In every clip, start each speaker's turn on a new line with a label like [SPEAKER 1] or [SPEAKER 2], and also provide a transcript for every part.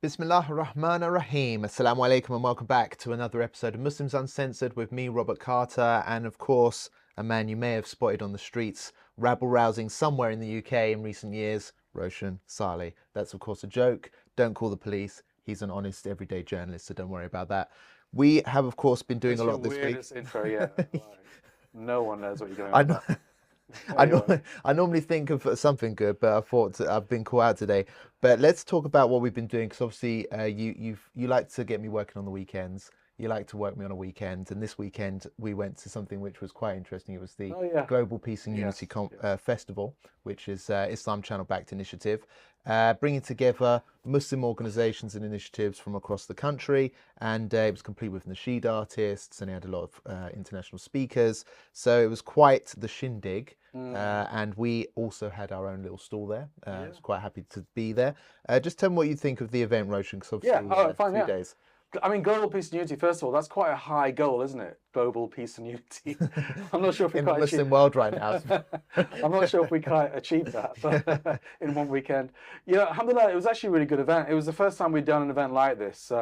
[SPEAKER 1] Bismillah ar-Rahman ar-Rahim. Assalamu alaikum and welcome back to another episode of Muslims Uncensored with me, Robert Carter, and of course, a man you may have spotted on the streets, rabble-rousing somewhere in the UK in recent years, Roshan Saleh. That's of course a joke. Don't call the police. He's an honest, everyday journalist, so don't worry about that. We have, of course, been doing
[SPEAKER 2] That's
[SPEAKER 1] a
[SPEAKER 2] your
[SPEAKER 1] lot this week.
[SPEAKER 2] weirdest intro yet. Like, no one knows what you're going on
[SPEAKER 1] I know.
[SPEAKER 2] about. Anyway,
[SPEAKER 1] I normally think of something good, but I thought I've been caught out today. But let's talk about what we've been doing, because obviously you like to get me working on the weekends. You like to work me on a weekend, and this weekend we went to something which was quite interesting. It was the
[SPEAKER 2] oh yeah,
[SPEAKER 1] Global Peace and Unity
[SPEAKER 2] yes, yes.
[SPEAKER 1] Festival, which is Islam Channel-backed initiative, bringing together Muslim organisations and initiatives from across the country, and it was complete with nasheed artists, and it had a lot of international speakers. So it was quite the shindig. And we also had our own little stall there. I
[SPEAKER 2] Yeah,
[SPEAKER 1] was quite happy to be there. Just tell me what you think of the event, Roshan, because
[SPEAKER 2] yeah.
[SPEAKER 1] obviously
[SPEAKER 2] Oh, fine.
[SPEAKER 1] three
[SPEAKER 2] Yeah.
[SPEAKER 1] days.
[SPEAKER 2] I mean, global peace and unity. First of all, that's quite a high goal, isn't it? Global peace and unity. I'm not sure if we
[SPEAKER 1] In the
[SPEAKER 2] quite achieve.
[SPEAKER 1] Muslim world right now.
[SPEAKER 2] I'm not sure if we quite achieved that, but in one weekend. Yeah, alhamdulillah, it was actually a really good event. It was the first time we'd done an event like this.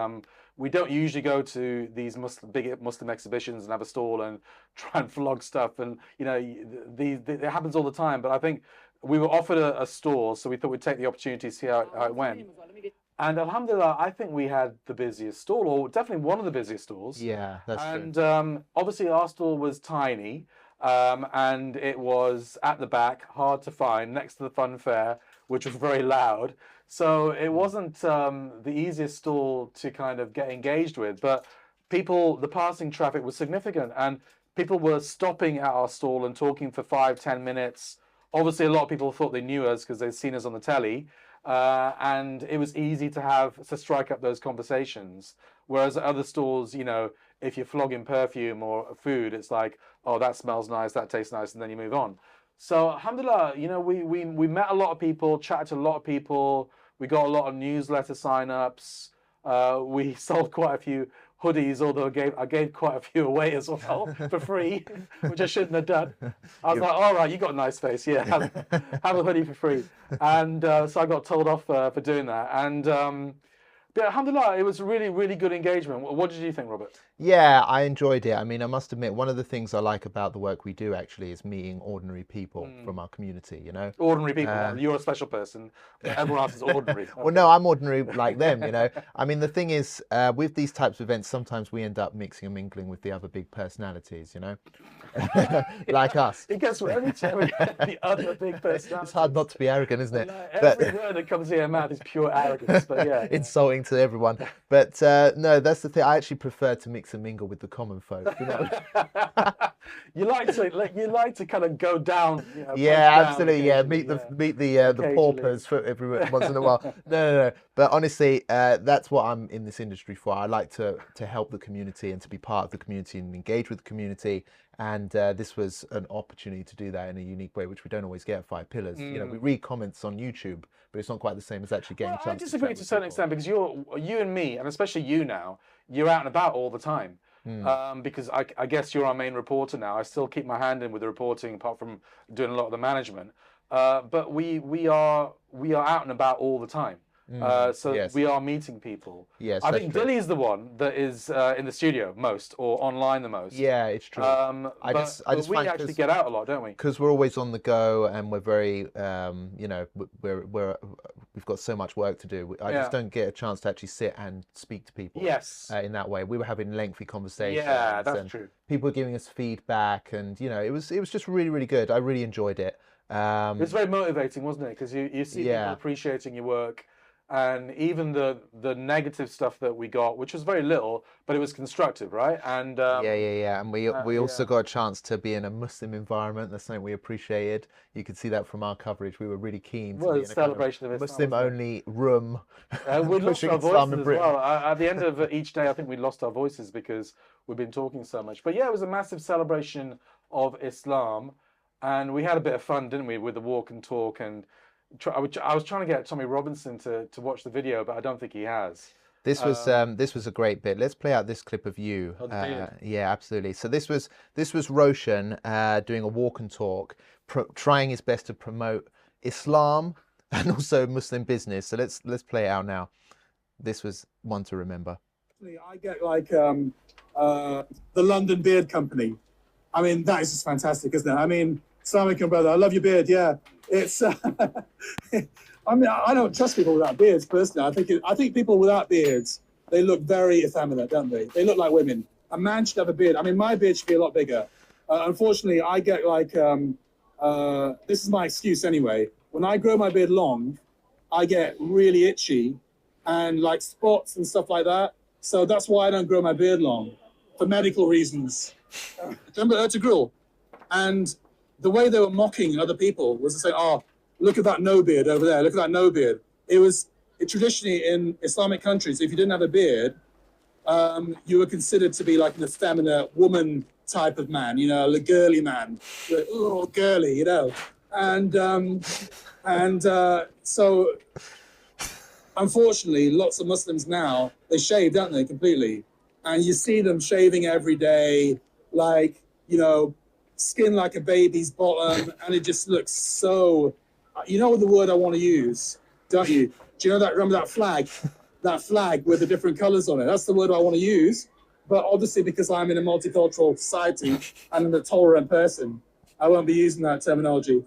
[SPEAKER 2] We don't usually go to these big Muslim exhibitions and have a stall and try and flog stuff, and it happens all the time. But I think we were offered a stall, so we thought we'd take the opportunity to see how it went. And alhamdulillah, I think we had the busiest stall, or definitely one of the busiest stalls.
[SPEAKER 1] Yeah, that's true.
[SPEAKER 2] And obviously, our stall was tiny, and it was at the back, hard to find, next to the fun fair, which was very loud. So it wasn't the easiest stall to kind of get engaged with. But the passing traffic was significant, and people were stopping at our stall and talking for 5, 10 minutes. Obviously, a lot of people thought they knew us because they'd seen us on the telly. And it was easy to strike up those conversations. Whereas at other stores, if you're flogging perfume or food, it's like, oh, that smells nice, that tastes nice, and then you move on. So alhamdulillah, we met a lot of people, chatted to a lot of people. We got a lot of newsletter sign-ups. We sold quite a few hoodies, although I gave quite a few away as well for free, which I shouldn't have done. I was like, all right, you got a nice face, yeah, have a hoodie for free. And so I got told off for doing that. And but alhamdulillah, it was really, really good engagement. What did you think, Robert?
[SPEAKER 1] Yeah, I enjoyed it. I mean, I must admit, one of the things I like about the work we do actually is meeting ordinary people from our community.
[SPEAKER 2] Ordinary people. You're a special person. Everyone else is ordinary.
[SPEAKER 1] Well, no, I'm ordinary like them. I mean, the thing is, with these types of events, sometimes we end up mixing and mingling with the other big personalities, like us.
[SPEAKER 2] It gets every time we get the other big personality.
[SPEAKER 1] It's hard not to be arrogant, isn't it?
[SPEAKER 2] Like, every word that comes in your mouth is pure arrogance, but yeah.
[SPEAKER 1] Insulting to everyone. But no, that's the thing. I actually prefer to mix and mingle with the common folk.
[SPEAKER 2] You like to kind of go down.
[SPEAKER 1] Yeah, absolutely. Yeah, meet the paupers for every once in a while. No. But honestly, that's what I'm in this industry for. I like to help the community and to be part of the community and engage with the community. And this was an opportunity to do that in a unique way, which we don't always get at Five Pillars. We read comments on YouTube, but it's not quite the same as actually getting a chance.
[SPEAKER 2] I disagree to a certain extent because you and me, and especially you now, you're out and about all the time. Because I guess you're our main reporter now. I still keep my hand in with the reporting, apart from doing a lot of the management. But we are out and about all the time. So
[SPEAKER 1] yes.
[SPEAKER 2] we are meeting people.
[SPEAKER 1] Yes,
[SPEAKER 2] I
[SPEAKER 1] that's
[SPEAKER 2] think
[SPEAKER 1] true.
[SPEAKER 2] Dilly's the one that is in the studio most, or online the most.
[SPEAKER 1] Yeah, it's true. I just
[SPEAKER 2] we
[SPEAKER 1] find
[SPEAKER 2] actually get out a lot, don't we?
[SPEAKER 1] because we're always on the go and we're very, we've got so much work to do. I just don't get a chance to actually sit and speak to people.
[SPEAKER 2] Yes.
[SPEAKER 1] In that way, we were having lengthy conversations.
[SPEAKER 2] Yeah, that's
[SPEAKER 1] and
[SPEAKER 2] true.
[SPEAKER 1] People were giving us feedback, and it was just really, really good. I really enjoyed it.
[SPEAKER 2] It was very motivating, wasn't it? Because you see people appreciating your work. And even the negative stuff that we got, which was very little, but it was constructive, right? And
[SPEAKER 1] yeah. And we also got a chance to be in a Muslim environment. That's something we appreciated. You could see that from our coverage. We were really keen to be in a
[SPEAKER 2] celebration
[SPEAKER 1] kind
[SPEAKER 2] of
[SPEAKER 1] Muslim only room.
[SPEAKER 2] We lost
[SPEAKER 1] pushing
[SPEAKER 2] our
[SPEAKER 1] Islam
[SPEAKER 2] voices
[SPEAKER 1] in
[SPEAKER 2] as
[SPEAKER 1] Britain.
[SPEAKER 2] well. At the end of each day, I think we lost our voices because we've been talking so much. But yeah, it was a massive celebration of Islam, and we had a bit of fun, didn't we, with the walk and talk and. I was trying to get T.Robinson to watch the video, but I don't think he has.
[SPEAKER 1] This was a great bit. Let's play out this clip of you. Yeah, absolutely. So this was Roshan doing a walk and talk, trying his best to promote Islam and also Muslim business. So let's play it out now. this was one to remember.
[SPEAKER 3] I get like the London Beard Company. I mean, that is just fantastic, isn't it? I mean, Assalamu brother, I love your beard. Yeah, it's. I mean, I don't trust people without beards personally. I think people without beards, they look very effeminate, don't they? They look like women. A man should have a beard. I mean, my beard should be a lot bigger. Unfortunately, I get like this is my excuse anyway. When I grow my beard long, I get really itchy and like spots and stuff like that. So that's why I don't grow my beard long, for medical reasons. Remember Ertugrul? And the way they were mocking other people was to say, oh, look at that no beard over there, look at that no beard. Traditionally in Islamic countries, if you didn't have a beard, you were considered to be like an effeminate woman type of man, you know, a girly man, oh, girly, you know. So unfortunately, lots of Muslims now, they shave, don't they, completely? And you see them shaving every day, like, you know, skin like a baby's bottom, and it just looks so, you know the word I want to use, don't you? Do you know that, remember that flag? That flag with the different colors on it? That's the word I want to use. But obviously, because I'm in a multicultural society and I'm a tolerant person, I won't be using that terminology.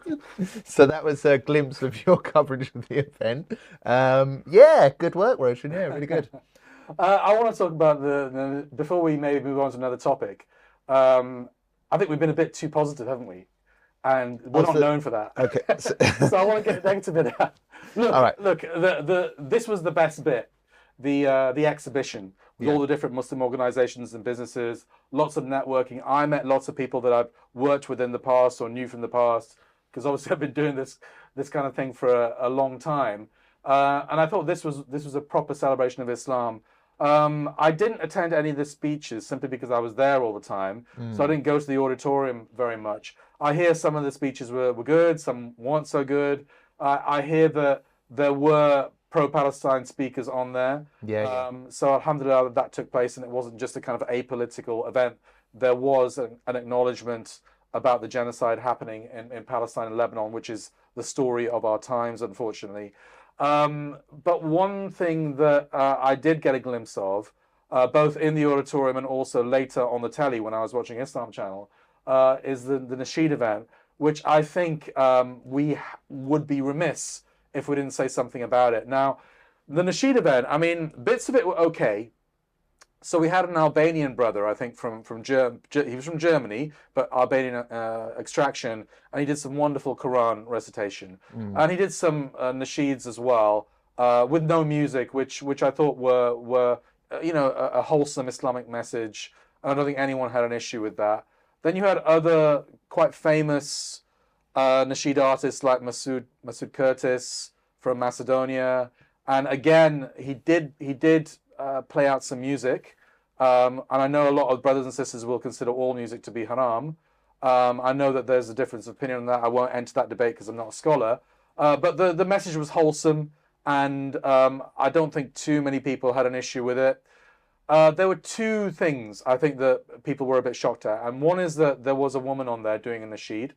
[SPEAKER 1] So that was a glimpse of your coverage of the event. Yeah, good work, Roshan. Yeah, really good.
[SPEAKER 2] I want to talk about before we maybe move on to another topic. I think we've been a bit too positive, haven't we? And we're not known for that.
[SPEAKER 1] Okay.
[SPEAKER 2] So I want to get the negative bit out. Look, all right. Look, this was the best bit. The exhibition with all the different Muslim organizations and businesses, lots of networking. I met lots of people that I've worked with in the past or knew from the past, because obviously I've been doing this kind of thing for a long time. And I thought this was a proper celebration of Islam. I didn't attend any of the speeches simply because I was there all the time, so I didn't go to the auditorium very much. I hear some of the speeches were good, some weren't so good. I hear that there were pro-Palestine speakers on there. So alhamdulillah that took place, and it wasn't just a kind of apolitical event. There was an acknowledgement about the genocide happening in Palestine and Lebanon, which is the story of our times, unfortunately. But one thing that I did get a glimpse of, both in the auditorium and also later on the telly when I was watching Islam Channel, is the Nasheed event, which I think we would be remiss if we didn't say something about it. Now, the Nasheed event, I mean, bits of it were okay. So we had an Albanian brother, I think, he was from Germany, but Albanian extraction, and he did some wonderful Quran recitation. And he did some nasheeds as well, with no music, which I thought were you know, a wholesome Islamic message. I don't think anyone had an issue with that. Then you had other quite famous nasheed artists like Masoud Curtis from Macedonia, and again he did play out some music, and I know a lot of brothers and sisters will consider all music to be haram. I know that there's a difference of opinion on that. I won't enter that debate because I'm not a scholar, but the message was wholesome, and I don't think too many people had an issue with it. There were two things I think that people were a bit shocked at, and one is that there was a woman on there doing a nasheed,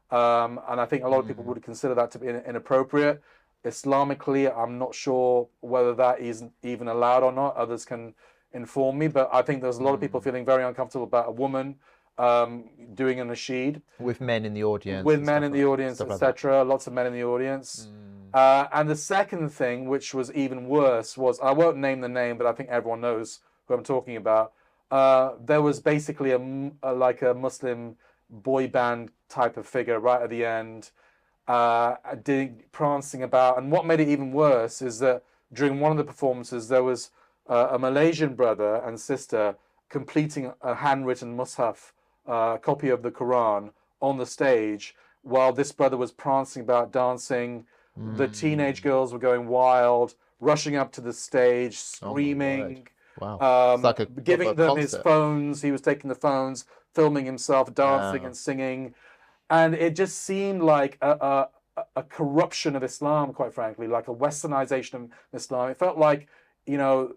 [SPEAKER 2] and I think a lot of people would consider that to be inappropriate. Islamically, I'm not sure whether that is even allowed or not. Others can inform me, but I think there's a lot of people feeling very uncomfortable about a woman doing a nasheed.
[SPEAKER 1] With men in the audience.
[SPEAKER 2] With men in the audience, etc. Lots of men in the audience. And the second thing, which was even worse, was, I won't name the name, but I think everyone knows who I'm talking about. There was basically like a Muslim boy band type of figure right at the end, prancing about. And what made it even worse is that during one of the performances, there was a Malaysian brother and sister completing a handwritten mushaf, copy of the Quran, on the stage, while this brother was prancing about, dancing. The teenage girls were going wild, rushing up to the stage, screaming.
[SPEAKER 1] Wow. It's like a
[SPEAKER 2] giving them his phones. He was taking the phones, filming himself, dancing and singing. And it just seemed like a corruption of Islam, quite frankly, like a westernization of Islam. It felt like, you know,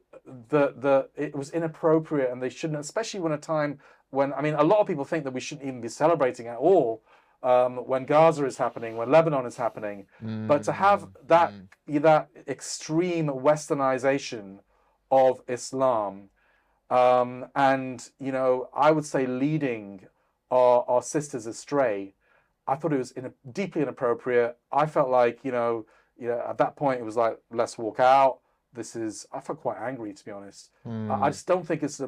[SPEAKER 2] it was inappropriate, and they shouldn't, especially when a time when, I mean, a lot of people think that we shouldn't even be celebrating at all when Gaza is happening, when Lebanon is happening. But to have that extreme westernization of Islam. And, you know, I would say leading our sisters astray. I thought it was deeply inappropriate. I felt like, you know, at that point it was like, let's walk out. I felt quite angry, to be honest. I just don't think it's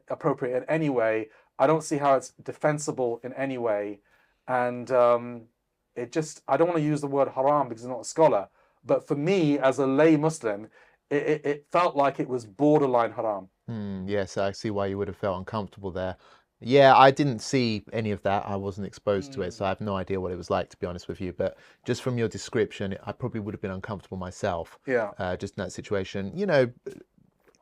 [SPEAKER 2] appropriate in any way. I don't see how it's defensible in any way. And I don't want to use the word haram because I'm not a scholar. But for me, as a lay Muslim, it felt like it was borderline haram.
[SPEAKER 1] Yes, I see why you would have felt uncomfortable there. Yeah, I didn't see any of that. I wasn't exposed to it, so I have no idea what it was like, to be honest with you. But just from your description, I probably would have been uncomfortable myself.
[SPEAKER 2] Yeah.
[SPEAKER 1] Just in that situation. You know,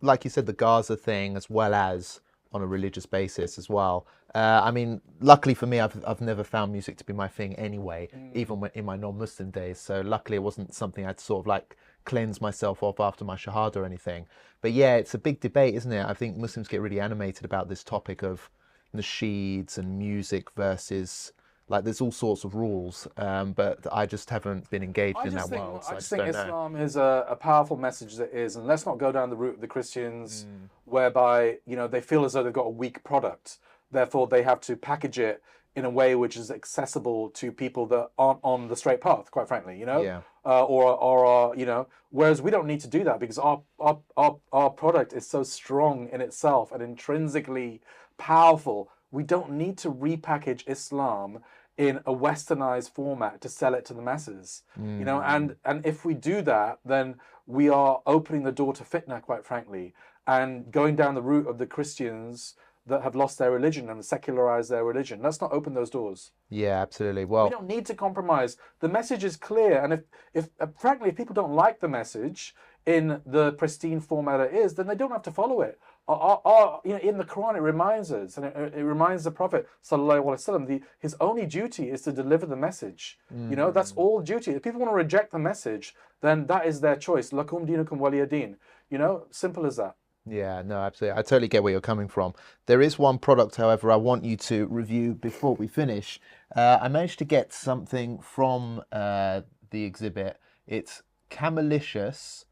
[SPEAKER 1] like you said, the Gaza thing, as well as on a religious basis as well. I mean, luckily for me, I've never found music to be my thing anyway, even in my non-Muslim days. So luckily it wasn't something I'd sort of like cleanse myself of after my shahada or anything. But yeah, it's a big debate, isn't it? I think Muslims get really animated about this topic of nasheeds and music versus, like, there's all sorts of rules, but I just haven't been engaged in that world. So
[SPEAKER 2] I just think Islam is a powerful message that is, and let's not go down the route of the Christians, whereby, you know, they feel as though they've got a weak product. Therefore, they have to package it in a way which is accessible to people that aren't on the straight path, quite frankly, you know?
[SPEAKER 1] Yeah.
[SPEAKER 2] Or you know, whereas we don't need to do that because our product is so strong in itself and intrinsically powerful. We don't need to repackage Islam in a westernized format to sell it to the masses, you know, and if we do that, then we are opening the door to fitna, quite frankly, and going down the route of the Christians that have lost their religion and secularized their religion. Let's not open those doors.
[SPEAKER 1] Yeah, absolutely. Well,
[SPEAKER 2] we don't need to compromise. The message is clear, and if frankly, if people don't like the message in the pristine format it is, then they don't have to follow it. You know, in the Quran, it reminds us, and it reminds the Prophet sallallahu alaihi wasallam, his only duty is to deliver the message. You know, that's all duty. If people want to reject the message, then that is their choice. Lakum dinukum waliya din. You know, simple as that.
[SPEAKER 1] Yeah, no, absolutely. I totally get where you're coming from. There is one product, however, I want you to review before we finish. I managed to get something from the exhibit. It's Camelicious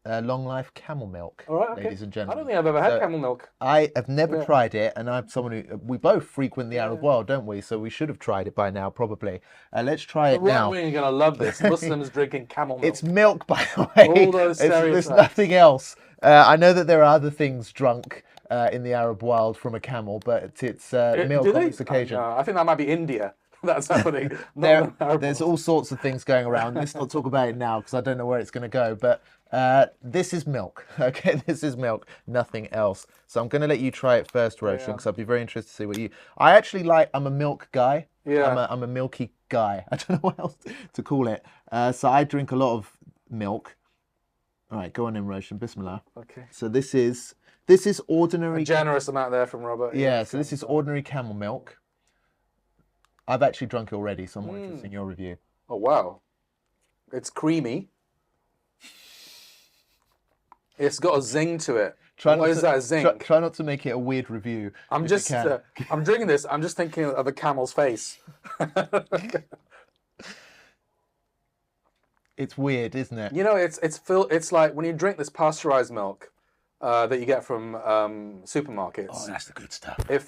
[SPEAKER 1] Long Life Camel Milk,
[SPEAKER 2] All right, okay.
[SPEAKER 1] ladies and gentlemen.
[SPEAKER 2] I don't think I've ever had camel milk.
[SPEAKER 1] I have never tried it, and I'm someone who, we both frequent the Arab world, don't we? So we should have tried it by now, probably. Let's try it now.
[SPEAKER 2] We're going to love this. Muslims drinking camel milk.
[SPEAKER 1] It's milk, by the way.
[SPEAKER 2] All those stereotypes.
[SPEAKER 1] There's nothing else. I know that there are other things drunk in the Arab world from a camel, but it's milk on this occasion.
[SPEAKER 2] I think that might be India. That's happening.
[SPEAKER 1] There's all sorts of things going around. Let's not talk about it now because I don't know where it's going to go. But this is milk. Okay, this is milk. Nothing else. So I'm going to let you try it first, Roshan, because I'd be very interested to see what you. I'm a milk guy.
[SPEAKER 2] Yeah.
[SPEAKER 1] I'm a milky guy. I don't know what else to call it. So I drink a lot of milk. All right, go on in, Roshan. Bismillah.
[SPEAKER 2] Okay.
[SPEAKER 1] So this is ordinary.
[SPEAKER 2] A generous amount there from Robert.
[SPEAKER 1] Yeah. So this is ordinary camel milk. I've actually drunk it already, so I'm more interested in your review.
[SPEAKER 2] Oh, wow. It's creamy. It's got a zing to it. What is that, a zing?
[SPEAKER 1] Try not to make it a weird review.
[SPEAKER 2] I'm drinking this. I'm just thinking of a camel's face.
[SPEAKER 1] It's weird, isn't it?
[SPEAKER 2] You know, it's like when you drink this pasteurized milk that you get from supermarkets.
[SPEAKER 1] Oh, that's the good stuff.
[SPEAKER 2] It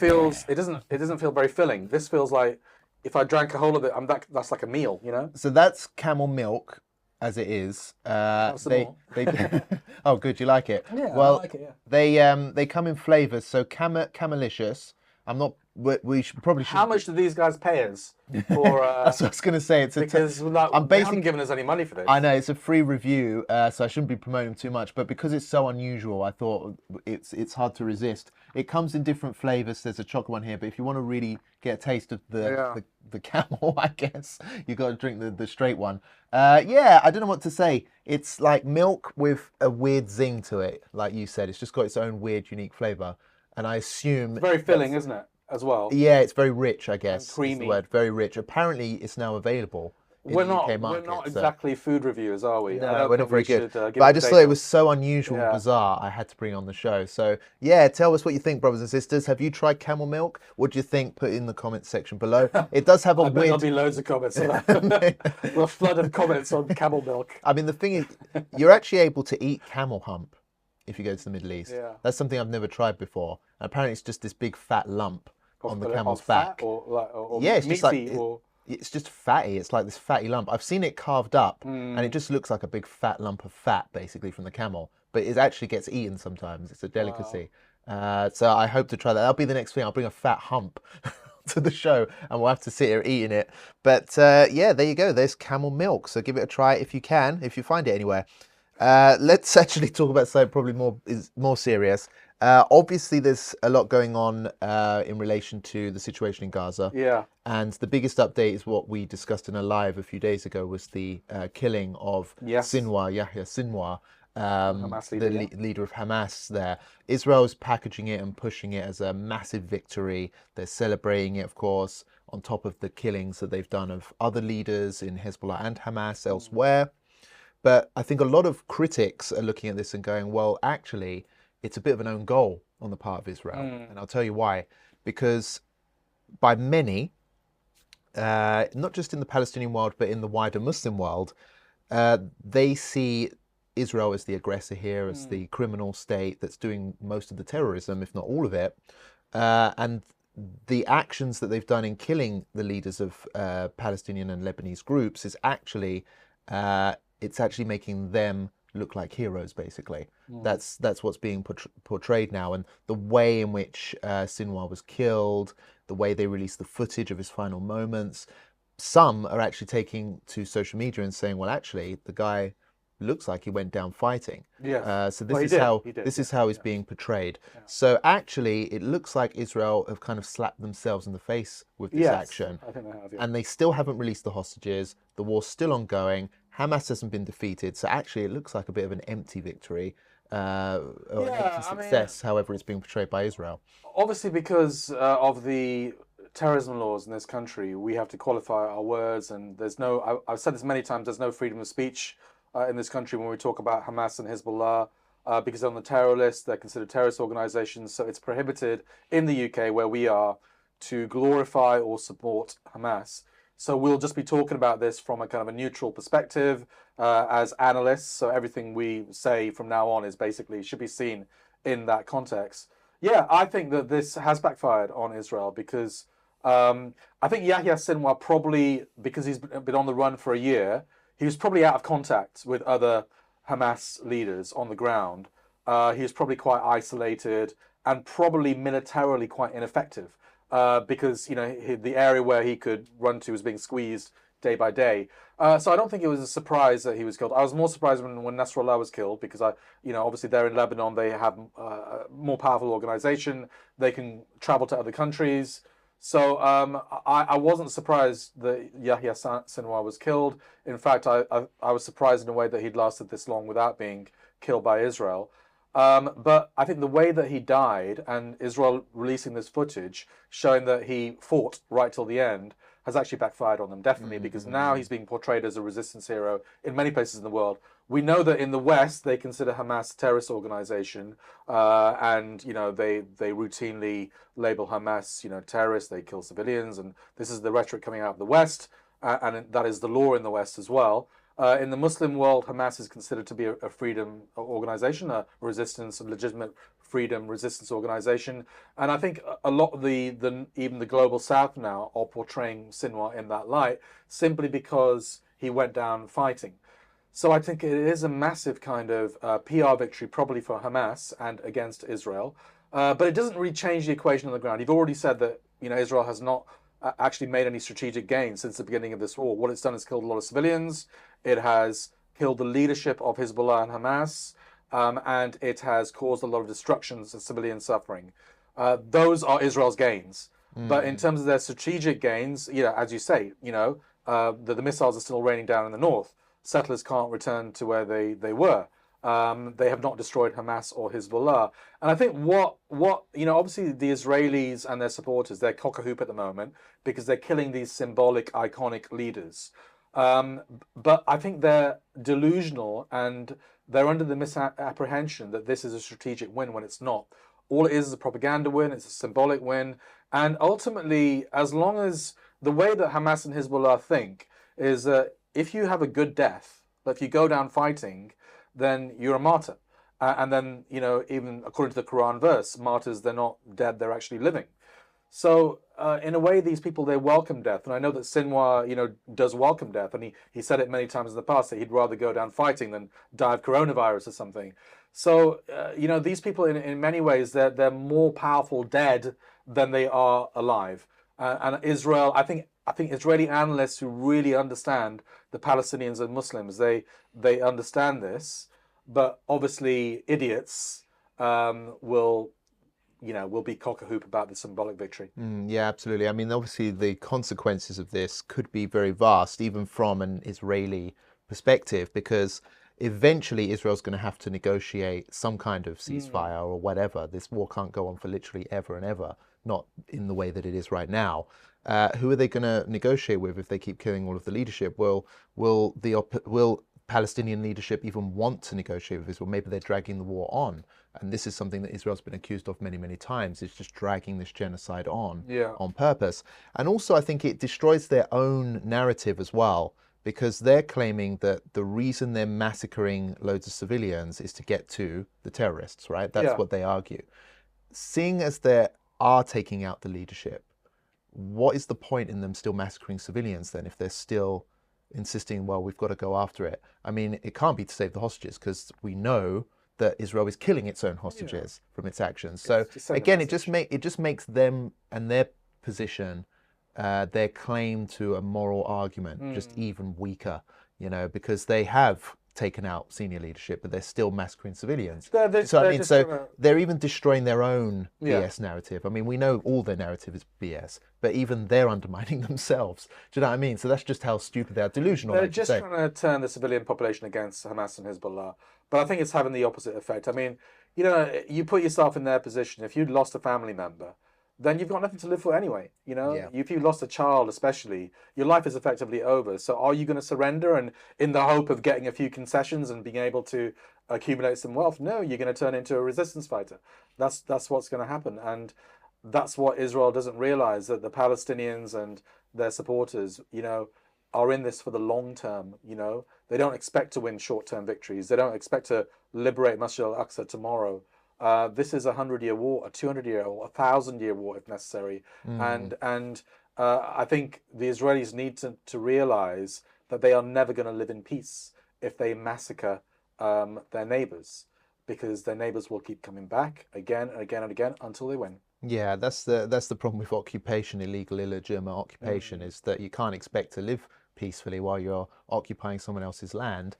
[SPEAKER 2] doesn't feel very filling. This feels like if I drank a whole of it, that's like a meal, you know?
[SPEAKER 1] So that's camel milk as it is. They oh, good, you like it?
[SPEAKER 2] Yeah,
[SPEAKER 1] well,
[SPEAKER 2] I like it, yeah.
[SPEAKER 1] They come in flavors. So camelicious. We should probably.
[SPEAKER 2] How much do these guys pay us for?
[SPEAKER 1] That's what I was going to say.
[SPEAKER 2] Because they haven't given us any money for this.
[SPEAKER 1] I know it's a free review, so I shouldn't be promoting them too much. But because it's so unusual, I thought it's hard to resist. It comes in different flavors. There's a chocolate one here, but if you want to really get a taste of the camel, I guess you got to drink the straight one. I don't know what to say. It's like milk with a weird zing to it, like you said. It's just got its own weird, unique flavor. And I assume...
[SPEAKER 2] It's very filling, isn't it, as well?
[SPEAKER 1] Yeah, it's very rich, I guess.
[SPEAKER 2] And creamy.
[SPEAKER 1] Is the word. Very rich. Apparently, it's now available in the UK market.
[SPEAKER 2] We're not exactly food reviewers, are we?
[SPEAKER 1] No, we're not very good. But I just thought it was so unusual and bizarre, I had to bring it on the show. So, yeah, tell us what you think, brothers and sisters. Have you tried camel milk? What do you think? Put in the comments section below. It does have a weird...
[SPEAKER 2] There'll be loads of comments. We'll flood of comments on camel milk.
[SPEAKER 1] I mean, the thing is, you're actually able to eat camel hump. if you go to the Middle East.
[SPEAKER 2] Yeah.
[SPEAKER 1] That's something I've never tried before. Apparently, it's just this big fat lump on the camel's
[SPEAKER 2] of
[SPEAKER 1] back.
[SPEAKER 2] Fat or
[SPEAKER 1] Yeah, it's just like
[SPEAKER 2] meaty or
[SPEAKER 1] it's just fatty. It's like this fatty lump. I've seen it carved up, and it just looks like a big fat lump of fat, basically, from the camel. But it actually gets eaten sometimes. It's a delicacy. So I hope to try that. That'll be the next thing. I'll bring a fat hump to the show, and we'll have to sit here eating it. But yeah, there you go. There's camel milk. So give it a try if you can, if you find it anywhere. Let's actually talk about something probably more serious. Obviously, there's a lot going on in relation to the situation in Gaza.
[SPEAKER 2] yeah.
[SPEAKER 1] And the biggest update is what we discussed in a live a few days ago, was the killing of
[SPEAKER 2] Yes.
[SPEAKER 1] Yahya Sinwar,
[SPEAKER 2] Hamas leader,
[SPEAKER 1] the leader of Hamas there. Israel's packaging it and pushing it as a massive victory. They're celebrating it, of course, on top of the killings that they've done of other leaders in Hezbollah and Hamas elsewhere. But I think a lot of critics are looking at this and going, well, actually, it's a bit of an own goal on the part of Israel. And I'll tell you why. Because by many, not just in the Palestinian world, but in the wider Muslim world, they see Israel as the aggressor here, as the criminal state that's doing most of the terrorism, if not all of it. And the actions that they've done in killing the leaders of Palestinian and Lebanese groups is actually, it's actually making them look like heroes, basically. That's what's being portrayed now. And the way in which Sinwar was killed, the way they released the footage of his final moments, some are actually taking to social media and saying, well, actually, the guy looks like he went down fighting.
[SPEAKER 2] Yes.
[SPEAKER 1] So
[SPEAKER 2] Well,
[SPEAKER 1] this is how he's being portrayed. So actually, it looks like Israel have kind of slapped themselves in the face with this action.
[SPEAKER 2] I think they have, yeah.
[SPEAKER 1] And they still haven't released the hostages. The war's still ongoing. Hamas hasn't been defeated. So actually, it looks like a bit of an empty victory, or an empty success, however it's being portrayed by Israel.
[SPEAKER 2] Obviously, because of the terrorism laws in this country, we have to qualify our words, and there's no, I've said this many times, there's no freedom of speech in this country when we talk about Hamas and Hezbollah, because on the terror list, they're considered terrorist organizations. So it's prohibited in the UK, where we are, to glorify or support Hamas. So we'll just be talking about this from a kind of a neutral perspective as analysts. So everything we say from now on is basically should be seen in that context. Yeah, I think that this has backfired on Israel because I think Yahya Sinwar probably, because he's been on the run for a year, he was probably out of contact with other Hamas leaders on the ground. He was probably quite isolated and probably militarily quite ineffective. Because, you know, the area where he could run to was being squeezed day by day. So I don't think it was a surprise that he was killed. I was more surprised when Nasrallah was killed because, obviously they're in Lebanon. They have a more powerful organization. They can travel to other countries. So I wasn't surprised that Yahya Sinwar was killed. In fact, I was surprised in a way that he'd lasted this long without being killed by Israel. But I think the way that he died and Israel releasing this footage showing that he fought right till the end has actually backfired on them, definitely, because now he's being portrayed as a resistance hero in many places in the world. We know that in the West, they consider Hamas a terrorist organization, and, they routinely label Hamas, terrorists, they kill civilians, and this is the rhetoric coming out of the West, and that is the law in the West as well. In the Muslim world, Hamas is considered to be a freedom organization, a legitimate freedom resistance organization. And I think a lot of even the global South now are portraying Sinwar in that light, simply because he went down fighting. So I think it is a massive kind of PR victory, probably for Hamas and against Israel. But it doesn't really change the equation on the ground. You've already said that Israel has not actually made any strategic gains since the beginning of this war. What it's done is killed a lot of civilians. It has killed the leadership of Hezbollah and Hamas, and it has caused a lot of destructions and civilian suffering. Those are Israel's gains. But in terms of their strategic gains, as you say, the missiles are still raining down in the north. Settlers can't return to where they were. They have not destroyed Hamas or Hezbollah. And I think what obviously the Israelis and their supporters, they're cock-a-hoop at the moment because they're killing these symbolic, iconic leaders. But I think they're delusional and they're under the misapprehension that this is a strategic win when it's not. All it is a propaganda win, it's a symbolic win. And ultimately, as long as the way that Hamas and Hezbollah think is that if you have a good death, that if you go down fighting, then you're a martyr. And then, even according to the Quran verse, martyrs, they're not dead, they're actually living. So in a way, these people, they welcome death. And I know that Sinwar, does welcome death. And he said it many times in the past that he'd rather go down fighting than die of coronavirus or something. So, these people, in many ways, they're more powerful dead than they are alive. And Israel, I think Israeli analysts who really understand the Palestinians and Muslims, they understand this. But obviously, idiots will be cock-a-hoop about the symbolic victory.
[SPEAKER 1] Yeah, absolutely. I mean, obviously, the consequences of this could be very vast, even from an Israeli perspective, because eventually Israel's going to have to negotiate some kind of ceasefire or whatever. This war can't go on for literally ever and ever, not in the way that it is right now. Who are they going to negotiate with if they keep killing all of the leadership? Will Palestinian leadership even want to negotiate with Israel? Maybe they're dragging the war on. And this is something that Israel's been accused of many, many times. It's just dragging this genocide on purpose. And also, I think it destroys their own narrative as well, because they're claiming that the reason they're massacring loads of civilians is to get to the terrorists, right? That's what they argue. Seeing as they are taking out the leadership, what is the point in them still massacring civilians then, if they're still insisting, well, we've got to go after it? I mean, it can't be to save the hostages, because we know that Israel is killing its own hostages from its actions. So again, it just makes them and their position, their claim to a moral argument, just even weaker, because they have taken out senior leadership, but they're still massacring civilians. They're even destroying their own BS narrative. I mean, we know all their narrative is BS, but even they're undermining themselves. Do you know what I mean? So that's just how stupid they are, delusional.
[SPEAKER 2] They're just trying to turn the civilian population against Hamas and Hezbollah. But I think it's having the opposite effect. I mean, you put yourself in their position. If you'd lost a family member, then you've got nothing to live for anyway. If you lost a child, especially, your life is effectively over. So are you going to surrender and in the hope of getting a few concessions and being able to accumulate some wealth? No, you're going to turn into a resistance fighter. That's what's going to happen. And that's what Israel doesn't realize, that the Palestinians and their supporters, are in this for the long term. They don't expect to win short-term victories. They don't expect to liberate Masjid al-Aqsa tomorrow. This is a 100-year war, a 200-year or a 1,000-year war if necessary. And I think the Israelis need to realize that they are never going to live in peace if they massacre their neighbors, because their neighbors will keep coming back again and again and again until they win.
[SPEAKER 1] Yeah, that's the problem with occupation, illegal, illegitimate occupation, is that you can't expect to live peacefully while you're occupying someone else's land.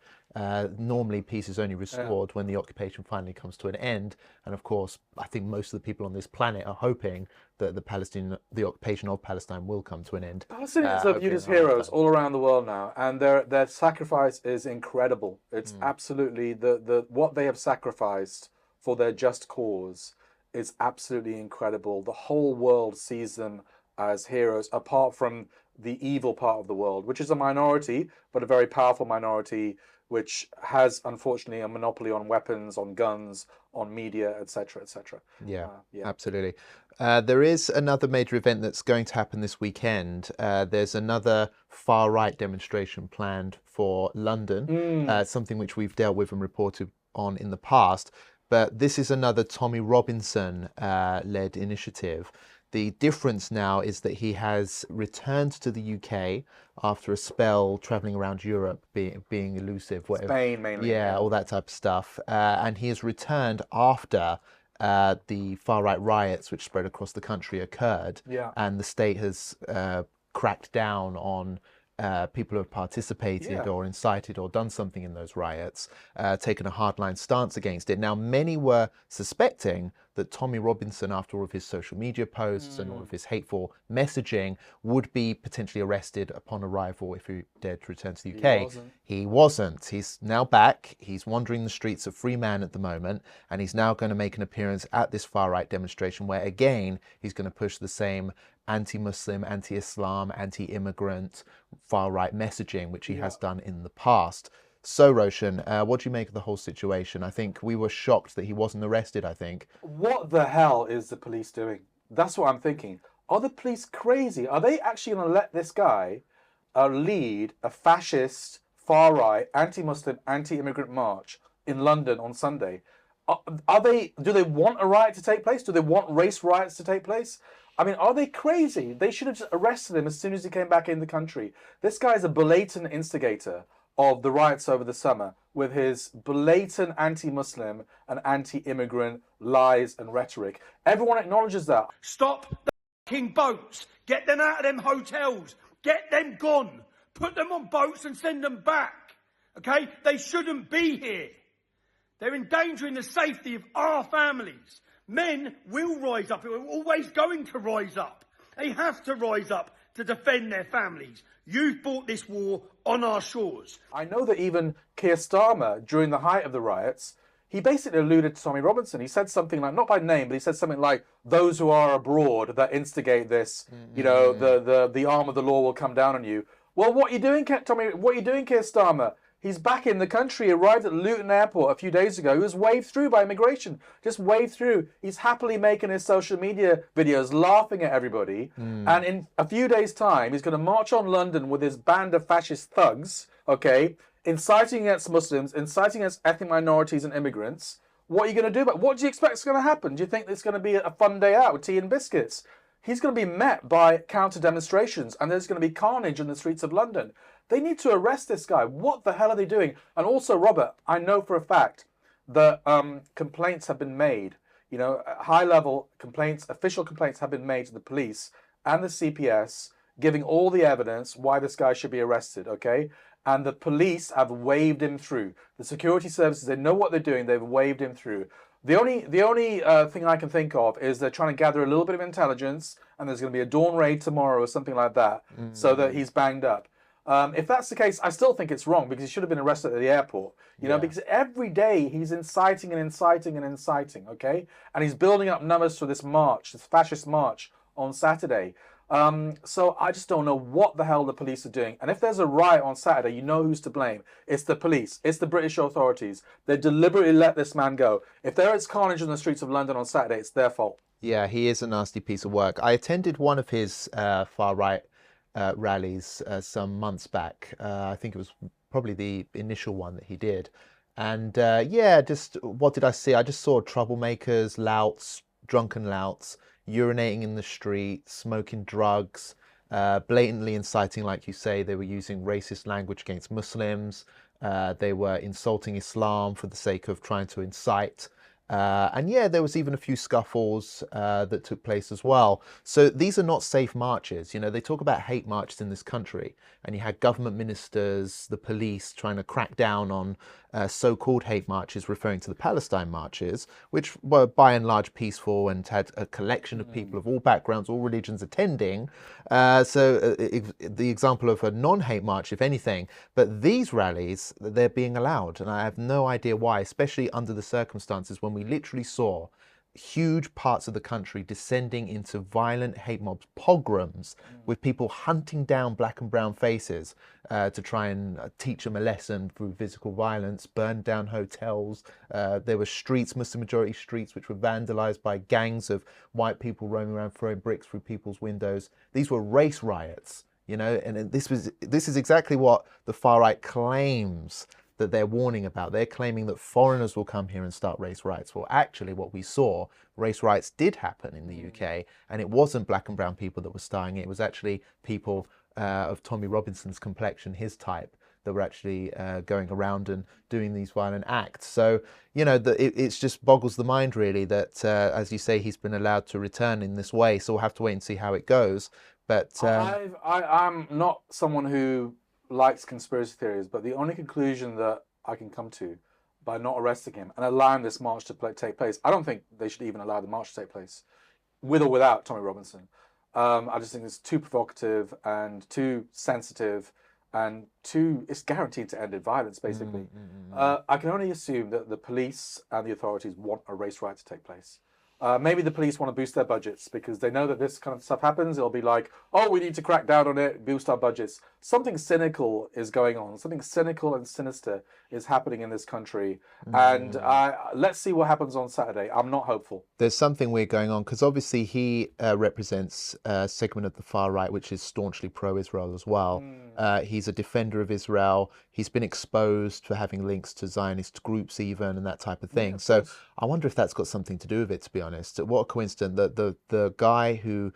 [SPEAKER 1] Normally, peace is only restored when the occupation finally comes to an end. And of course, I think most of the people on this planet are hoping that the occupation of Palestine will come to an end.
[SPEAKER 2] Palestinians are viewed as heroes all around the world now, and their sacrifice is incredible. It's absolutely what they have sacrificed for their just cause is absolutely incredible. The whole world sees them as heroes, apart from the evil part of the world, which is a minority, but a very powerful minority, which has, unfortunately, a monopoly on weapons, on guns, on media, etc., etc.
[SPEAKER 1] Yeah, absolutely. There is another major event that's going to happen this weekend. There's another far-right demonstration planned for London, something which we've dealt with and reported on in the past. But this is another T.Robinson led initiative. The difference now is that he has returned to the UK after a spell traveling around Europe, being elusive, whatever.
[SPEAKER 2] Spain mainly.
[SPEAKER 1] Yeah, all that type of stuff. And he has returned after the far-right riots, which spread across the country, occurred.
[SPEAKER 2] Yeah.
[SPEAKER 1] And the state has cracked down on people who have participated or incited or done something in those riots, taken a hardline stance against it. Now, many were suspecting that T.Robinson, after all of his social media posts and all of his hateful messaging, would be potentially arrested upon arrival if he dared to return to the UK. He wasn't. He's now back. He's wandering the streets of Freeman at the moment, and he's now going to make an appearance at this far-right demonstration where, again, he's going to push the same anti-Muslim, anti-Islam, anti-immigrant, far-right messaging, which he has done in the past. So, Roshan, what do you make of the whole situation? I think we were shocked that he wasn't arrested, I think.
[SPEAKER 2] What the hell is the police doing? That's what I'm thinking. Are the police crazy? Are they actually going to let this guy lead a fascist, far-right, anti-Muslim, anti-immigrant march in London on Sunday? Are they? Do they want a riot to take place? Do they want race riots to take place? I mean, are they crazy? They should have just arrested him as soon as he came back in the country. This guy is a blatant instigator of the riots over the summer with his blatant anti-Muslim and anti-immigrant lies and rhetoric. Everyone acknowledges that.
[SPEAKER 4] Stop the fucking boats. Get them out of them hotels. Get them gone. Put them on boats and send them back. Okay? They shouldn't be here. They're endangering the safety of our families. Men will rise up. We're always going to rise up. They have to rise up to defend their families. You've brought this war on our shores.
[SPEAKER 2] I know that even Keir Starmer, during the height of the riots, he basically alluded to T.Robinson. He said something like, not by name, but he said something like, those who are abroad that instigate this, you know, the arm of the law will come down on you. Well, what are you doing, Tommy? What are you doing, Keir Starmer? He's back in the country, arrived at Luton Airport a few days ago. He was waved through by immigration, just waved through. He's happily making his social media videos, laughing at everybody. And in a few days' time, he's going to march on London with his band of fascist thugs, okay, inciting against Muslims, inciting against ethnic minorities and immigrants. What are you going to do? But what do you expect is going to happen? Do you think it's going to be a fun day out with tea and biscuits? He's going to be met by counter demonstrations, and there's going to be carnage in the streets of London. They need to arrest this guy. What the hell are they doing? And also, Robert, I know for a fact that complaints have been made. You know, high-level complaints, official complaints have been made to the police and the CPS, giving all the evidence why this guy should be arrested, okay? And the police have waved him through. The security services, they know what they're doing. They've waved him through. The only thing I can think of is they're trying to gather a little bit of intelligence, and there's going to be a dawn raid tomorrow or something like that, so that he's banged up. If that's the case, I still think it's wrong because he should have been arrested at the airport, you know, because every day he's inciting and inciting and inciting, okay? And he's building up numbers for this march, this fascist march on Saturday. So I just don't know what the hell the police are doing. And if there's a riot on Saturday, you know who's to blame. It's the police. It's the British authorities. They deliberately let this man go. If there is carnage in the streets of London on Saturday, it's their fault.
[SPEAKER 1] Yeah, he is a nasty piece of work. I attended one of his far-right rallies some months back. I think it was probably the initial one that he did. And yeah, just what did I see? I just saw troublemakers, louts, drunken louts, urinating in the street, smoking drugs, blatantly inciting, like you say. They were using racist language against Muslims. They were insulting Islam for the sake of trying to incite. And yeah, there was even a few scuffles that took place as well. So these are not safe marches. You know, they talk about hate marches in this country, and you had government ministers, the police trying to crack down on so-called hate marches, referring to the Palestine marches, which were by and large peaceful and had a collection of people of all backgrounds, all religions attending. The example of a non-hate march, if anything, but these rallies, they're being allowed, and I have no idea why, especially under the circumstances when we literally saw huge parts of the country descending into violent hate mobs, pogroms, with people hunting down black and brown faces to try and teach them a lesson through physical violence, burned down hotels. There were streets, Muslim majority streets, which were vandalized by gangs of white people roaming around throwing bricks through people's windows. These were race riots, you know, and this is exactly what the far right claims that they're warning about. They're claiming that foreigners will come here and start race riots. Well, actually what we saw, race riots did happen in the UK, and it wasn't black and brown people that were starting it. It was actually people of T.Robinson's complexion, his type, that were actually going around and doing these violent acts. So, you know, it just boggles the mind really that, as you say, he's been allowed to return in this way. So we'll have to wait and see how it goes. But
[SPEAKER 2] I'm not someone who likes conspiracy theories, but the only conclusion that I can come to by not arresting him and allowing this march to take place, I don't think they should even allow the march to take place, with or without T.Robinson. I just think it's too provocative and too sensitive, and it's guaranteed to end in violence, basically. I can only assume that the police and the authorities want a race riot to take place. Maybe the police want to boost their budgets because they know that this kind of stuff happens. It'll be like, oh, we need to crack down on it, boost our budgets. something cynical is going on. Something cynical and sinister is happening in this country. And let's see what happens on Saturday. I'm not hopeful.
[SPEAKER 1] There's something weird going on because obviously he represents a segment of the far right which is staunchly pro-Israel as well. He's a defender of Israel. He's been exposed for having links to Zionist groups even and that type of thing. So I wonder if that's got something to do with it, to be honest. What a coincidence. The guy who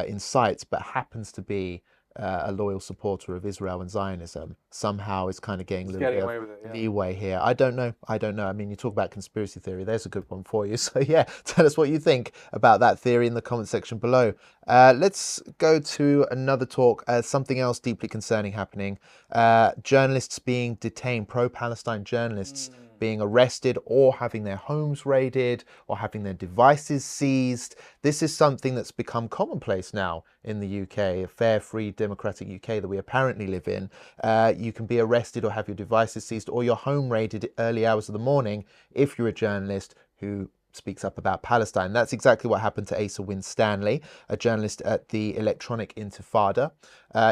[SPEAKER 1] incites but happens to be a loyal supporter of Israel and Zionism somehow is kind of getting a little bit of leeway here. I don't know. I mean, you talk about conspiracy theory. There's a good one for you. So yeah, tell us what you think about that theory in the comment section below. Let's go to another talk. Something else deeply concerning happening. Journalists being detained, pro-Palestine journalists being arrested or having their homes raided or having their devices seized. This is something that's become commonplace now in the UK, a fair, free, democratic UK that we apparently live in. You can be arrested or have your devices seized or your home raided at early hours of the morning if you're a journalist who speaks up about Palestine. That's exactly what happened to Asa Winstanley, a journalist at the Electronic Intifada.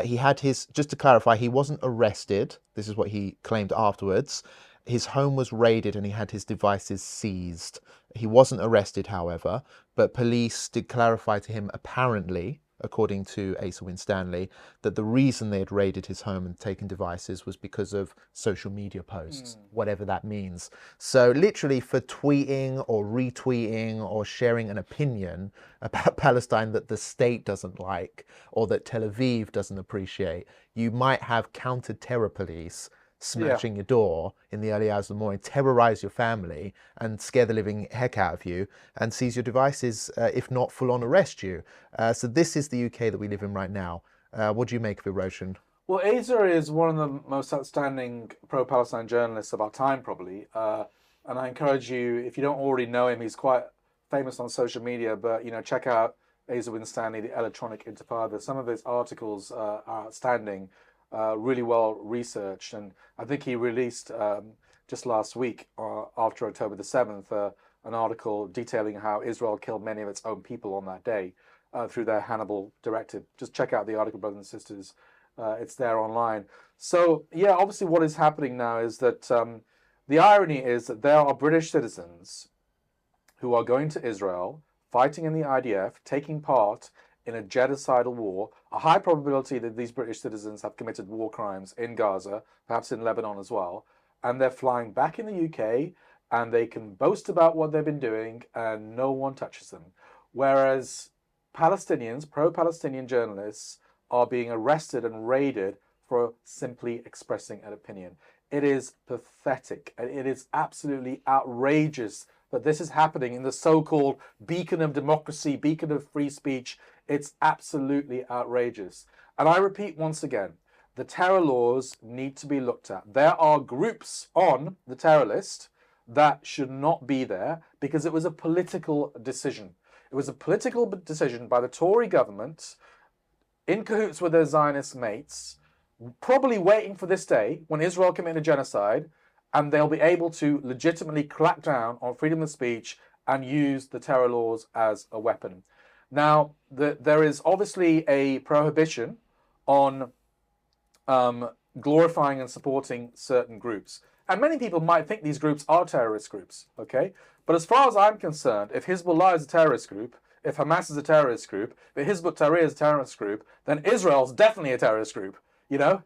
[SPEAKER 1] He had his, just to clarify, he wasn't arrested. This is what he claimed afterwards. His home was raided and he had his devices seized. He wasn't arrested, however, but police did clarify to him, apparently, according to Asa Winstanley, that the reason they had raided his home and taken devices was because of social media posts, whatever that means. So literally for tweeting or retweeting or sharing an opinion about Palestine that the state doesn't like or that Tel Aviv doesn't appreciate, you might have counter-terror police smashing your door in the early hours of the morning, terrorize your family and scare the living heck out of you and seize your devices, if not full on arrest you. So this is the UK that we live in right now. What do you make of it, Roshan?
[SPEAKER 2] Well, Asa is one of the most outstanding pro-Palestine journalists of our time, probably. And I encourage you, if you don't already know him, he's quite famous on social media, but, you know, check out Asa Winstanley, the Electronic Intifada. Some of his articles are outstanding. Really well researched, and I think he released just last week, after October the 7th, an article detailing how Israel killed many of its own people on that day through their Hannibal directive. Just check out the article, brothers and sisters. It's there online. So yeah, obviously what is happening now is that the irony is that there are British citizens who are going to Israel, fighting in the IDF, taking part in a genocidal war, a high probability that these British citizens have committed war crimes in Gaza, perhaps in Lebanon as well, and they're flying back in the UK and they can boast about what they've been doing and no one touches them. Whereas Palestinians, pro-Palestinian journalists, are being arrested and raided for simply expressing an opinion. It is pathetic and it is absolutely outrageous that this is happening in the so-called beacon of democracy, beacon of free speech. It's absolutely outrageous. And I repeat once again, the terror laws need to be looked at. There are groups on the terror list that should not be there because it was a political decision. It was a political decision by the Tory government in cahoots with their Zionist mates, probably waiting for this day when Israel committed genocide, and they'll be able to legitimately crack down on freedom of speech and use the terror laws as a weapon. Now, there is obviously a prohibition on glorifying and supporting certain groups. And many people might think these groups are terrorist groups, okay? But as far as I'm concerned, if Hezbollah is a terrorist group, if Hamas is a terrorist group, if Hizb ut-Tahrir is a terrorist group, then Israel's definitely a terrorist group, you know?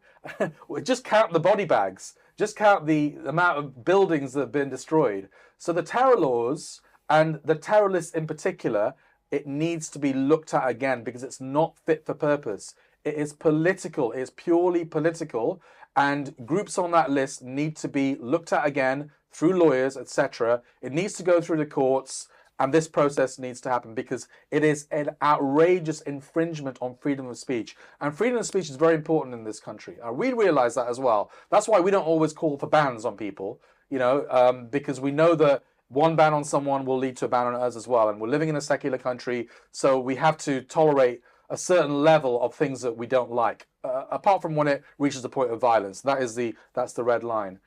[SPEAKER 2] Just count the body bags. Just count the amount of buildings that have been destroyed. So the terror laws and the terrorists in particular, it needs to be looked at again because it's not fit for purpose. It is political. It is purely political. And groups on that list need to be looked at again through lawyers, etc. It needs to go through the courts. And this process needs to happen because it is an outrageous infringement on freedom of speech. And freedom of speech is very important in this country. We realize that as well. That's why we don't always call for bans on people, you know, because we know that one ban on someone will lead to a ban on us as well. And we're living in a secular country, so we have to tolerate a certain level of things that we don't like, apart from when it reaches the point of violence. That's the red line.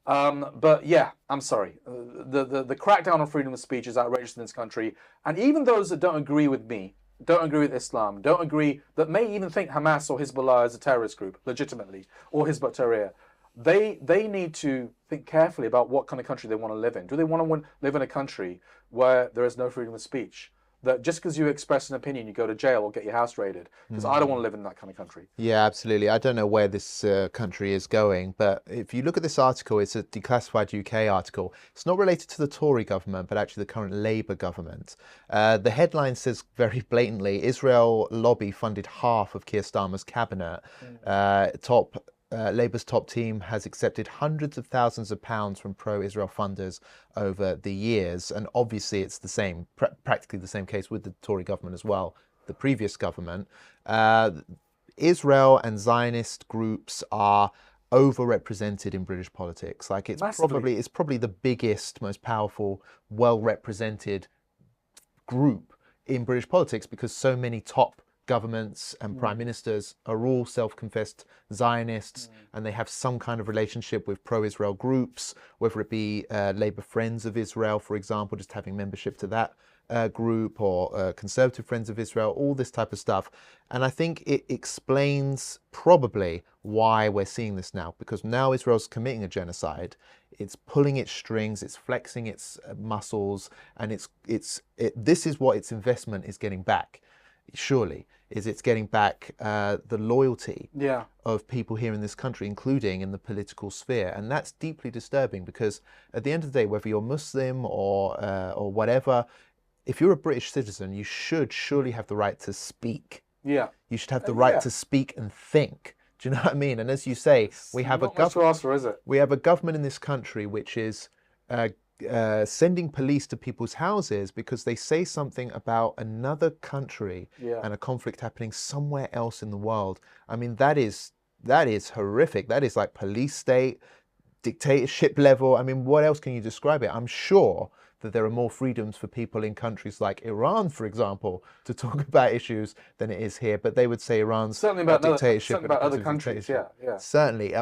[SPEAKER 2] But yeah, I'm sorry. The crackdown on freedom of speech is outrageous in this country. And even those that don't agree with me don't agree with Islam, don't agree, that may even think Hamas or Hezbollah is a terrorist group, legitimately, or Hizb ut-Tahrir, they need to think carefully about what kind of country they want to live in. Do they want to live in a country where there is no freedom of speech? That just because you express an opinion, you go to jail or get your house raided? Because I don't want to live in that kind of country.
[SPEAKER 1] Yeah, absolutely. I don't know where this country is going, but if you look at this article, it's a declassified UK article. It's not related to the Tory government, but actually the current Labour government. The headline says very blatantly, Israel lobby funded half of Keir Starmer's cabinet. Labour's top team has accepted hundreds of thousands of pounds from pro-Israel funders over the years. And obviously it's the same, practically the same case with the Tory government as well, the previous government. Israel and Zionist groups are overrepresented in British politics. Like it's probably the biggest, most powerful, well-represented group in British politics because so many top governments and prime ministers are all self-confessed Zionists, and they have some kind of relationship with pro-Israel groups, whether it be Labour Friends of Israel, for example, just having membership to that group, or Conservative Friends of Israel, all this type of stuff. And I think it explains probably why we're seeing this now, because now Israel's committing a genocide. It's pulling its strings, it's flexing its muscles, and this is what its investment is getting back. Surely, is it's getting back the loyalty of people here in this country, including in the political sphere. And that's deeply disturbing because at the end of the day, whether you're Muslim or whatever, if you're a British citizen, you should surely have the right to speak.
[SPEAKER 2] Yeah.
[SPEAKER 1] You should have the right to speak and think. Do you know what I mean? And as you say, we have a government in this country which is sending police to people's houses because they say something about another country and a conflict happening somewhere else in the world. I mean, that is horrific. That is like police state, dictatorship level. I mean, what else can you describe it? I'm sure that there are more freedoms for people in countries like Iran, for example, to talk about issues than it is here. But they would say Iran's
[SPEAKER 2] certainly about
[SPEAKER 1] dictatorship.
[SPEAKER 2] Certainly about other countries, yeah.
[SPEAKER 1] Certainly.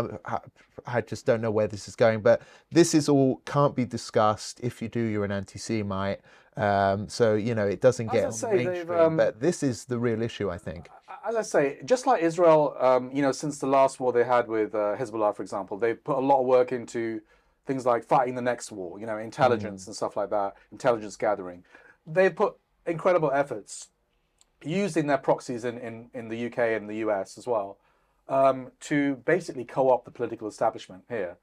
[SPEAKER 1] I just don't know where this is going. But this is all can't be discussed. If you do, you're an anti-Semite. So, you know, it doesn't get on the mainstream. But this is the real issue, I think.
[SPEAKER 2] As I say, just like Israel, you know, since the last war they had with Hezbollah, for example, they've put a lot of work into things like fighting the next war, you know, intelligence and stuff like that, intelligence gathering. They've put incredible efforts using their proxies in the UK and the US as well to basically co-opt the political establishment here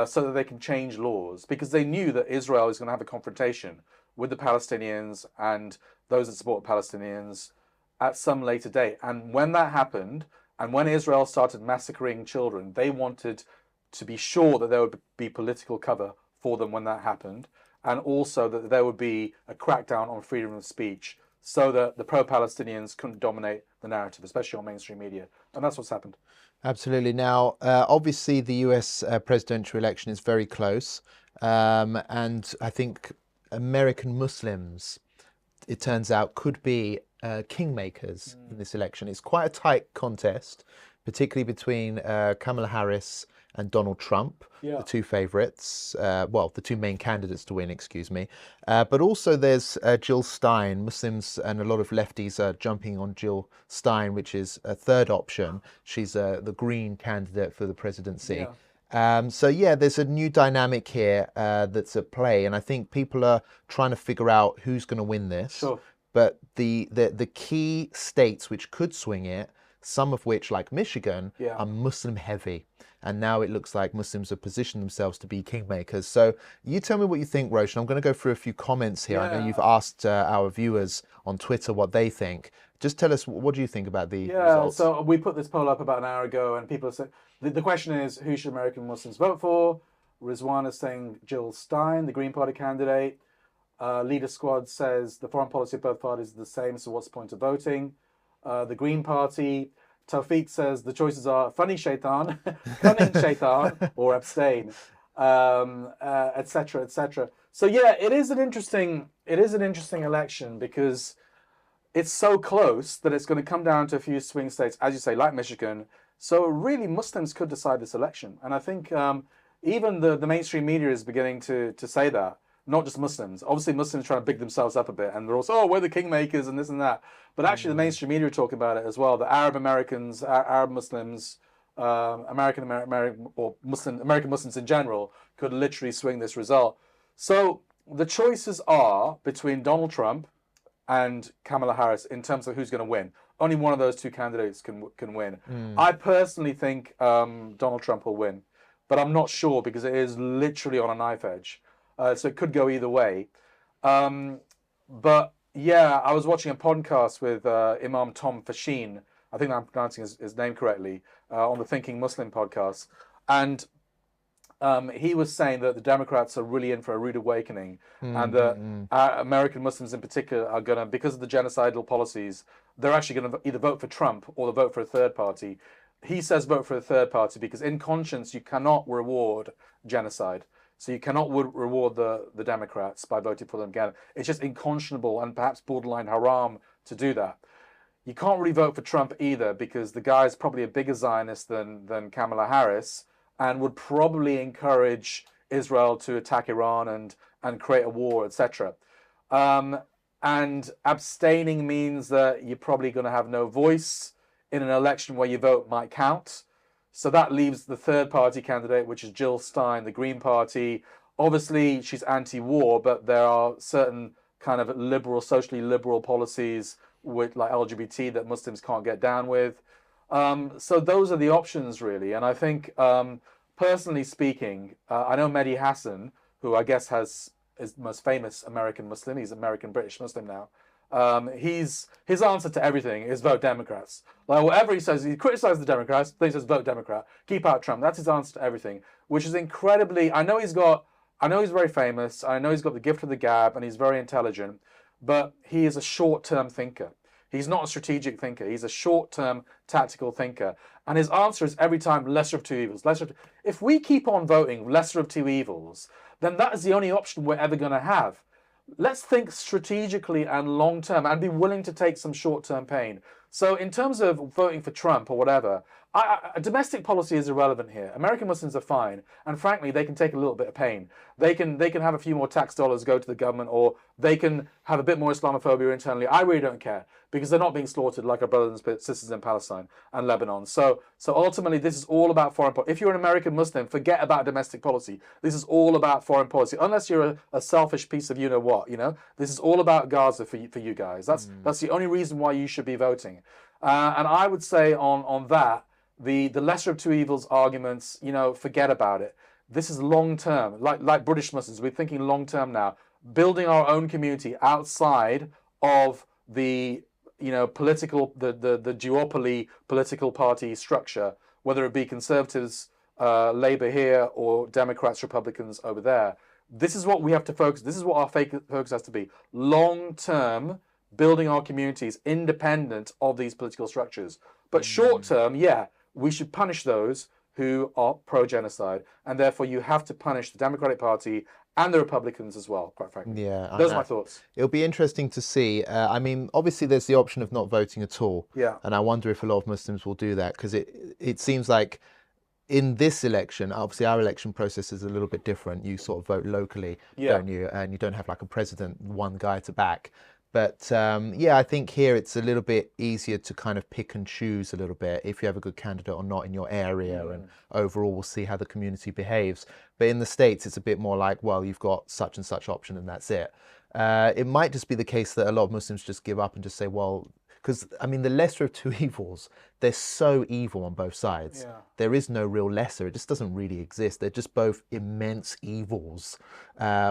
[SPEAKER 2] so that they can change laws, because they knew that Israel is going to have a confrontation with the Palestinians and those that support Palestinians at some later date. And when that happened, and when Israel started massacring children, they wanted to be sure that there would be political cover for them when that happened, and also that there would be a crackdown on freedom of speech so that the pro-Palestinians couldn't dominate the narrative, especially on mainstream media. And that's what's happened.
[SPEAKER 1] Absolutely. Now, obviously, the US presidential election is very close. And I think American Muslims, it turns out, could be kingmakers in this election. It's quite a tight contest, particularly between Kamala Harris and Donald Trump, the two favourites, well, the two main candidates to win, excuse me. But also there's Jill Stein. Muslims and a lot of lefties are jumping on Jill Stein, which is a third option. She's the Green candidate for the presidency. So yeah, there's a new dynamic here that's at play, and I think people are trying to figure out who's going to win this.
[SPEAKER 2] Sure.
[SPEAKER 1] But the key states which could swing it, some of which, like Michigan, are Muslim heavy. And now it looks like Muslims have positioned themselves to be kingmakers. So you tell me what you think, Roshan. I'm going to go through a few comments here. I know you've asked our viewers on Twitter what they think. Just tell us, what do you think about the results?
[SPEAKER 2] So we put this poll up about an hour ago, and people said, the question is, who should American Muslims vote for? Rizwan is saying Jill Stein, the Green Party candidate. Leader Squad says the foreign policy of both parties is the same, so what's the point of voting? The Green Party, Tawfiq says the choices are funny shaitan, cunning shaitan, or abstain, etc., etc. So yeah, it is an interesting election because it's so close that it's going to come down to a few swing states, as you say, like Michigan. So really, Muslims could decide this election, and I think even the mainstream media is beginning to say that. not just Muslims. Obviously, Muslims trying to big themselves up a bit, and they're also, oh, we're the kingmakers and this and that. But actually, the mainstream media are talking about it as well. The Arab Americans, Arab Muslims, American Muslims in general could literally swing this result. So the choices are between Donald Trump and Kamala Harris in terms of who's going to win. Only one of those two candidates can win. I personally think Donald Trump will win, but I'm not sure because it is literally on a knife edge. So it could go either way. But yeah, I was watching a podcast with Imam Tom Fashin. I think I'm pronouncing his name correctly, on the Thinking Muslim podcast. And he was saying that the Democrats are really in for a rude awakening, and that American Muslims in particular are going to, because of the genocidal policies, they're actually going to either vote for Trump or they'll vote for a third party. He says vote for a third party because in conscience you cannot reward genocide. So you cannot reward the Democrats by voting for them again. It's just unconscionable and perhaps borderline haram to do that. You can't really vote for Trump either because the guy is probably a bigger Zionist than Kamala Harris and would probably encourage Israel to attack Iran and create a war, etc. And abstaining means that you're probably going to have no voice in an election where your vote might count. So that leaves the third party candidate, which is Jill Stein, the Green Party. Obviously, she's anti-war, but there are certain kind of liberal, socially liberal policies with like LGBT that Muslims can't get down with. So those are the options, really. And I think, personally speaking, I know Mehdi Hassan, who I guess is the most famous American Muslim. He's American British Muslim now. His answer to everything is vote Democrats. Like whatever he says, he criticizes the Democrats, then he says vote Democrat, keep out Trump. That's his answer to everything, which is incredibly. I know he's very famous. I know he's got the gift of the gab, and he's very intelligent, but he is a short-term thinker. He's not a strategic thinker. He's a short-term tactical thinker, and his answer is every time lesser of two evils. If we keep on voting lesser of two evils, then that is the only option we're ever going to have. Let's think strategically and long-term and be willing to take some short-term pain. So in terms of voting for Trump or whatever, domestic policy is irrelevant here. American Muslims are fine, and frankly, they can take a little bit of pain. They can have a few more tax dollars go to the government, or they can have a bit more Islamophobia internally. I really don't care because they're not being slaughtered like our brothers and sisters in Palestine and Lebanon. So ultimately, this is all about foreign policy. If you're an American Muslim, forget about domestic policy. This is all about foreign policy. Unless you're a selfish piece of you know what, this is all about Gaza for you guys. That's the only reason why you should be voting. And I would say on that, the lesser of two evils arguments, forget about it. This is long term, like British Muslims. We're thinking long term now, building our own community outside of the political, the duopoly political party structure, whether it be Conservatives, Labour here, or Democrats, Republicans over there. This is what we have to focus. This is what our focus has to be: long term, building our communities independent of these political structures. But short term, we should punish those who are pro-genocide, and therefore you have to punish the Democratic Party and the Republicans as well, quite frankly.
[SPEAKER 1] Yeah,
[SPEAKER 2] those are my thoughts.
[SPEAKER 1] It'll be interesting to see. I mean, obviously there's the option of not voting at all.
[SPEAKER 2] Yeah.
[SPEAKER 1] And I wonder if a lot of Muslims will do that, because it seems like in this election, obviously our election process is a little bit different. You sort of vote locally, don't you? And you don't have like a president, one guy to back. But I think here it's a little bit easier to kind of pick and choose a little bit if you have a good candidate or not in your area, and overall we'll see how the community behaves. But in the States, it's a bit more like, well, you've got such and such option and that's it. It might just be the case that a lot of Muslims just give up and just say, well, because I mean, the lesser of two evils, they're so evil on both sides.
[SPEAKER 2] Yeah.
[SPEAKER 1] There is no real lesser. It just doesn't really exist. They're just both immense evils,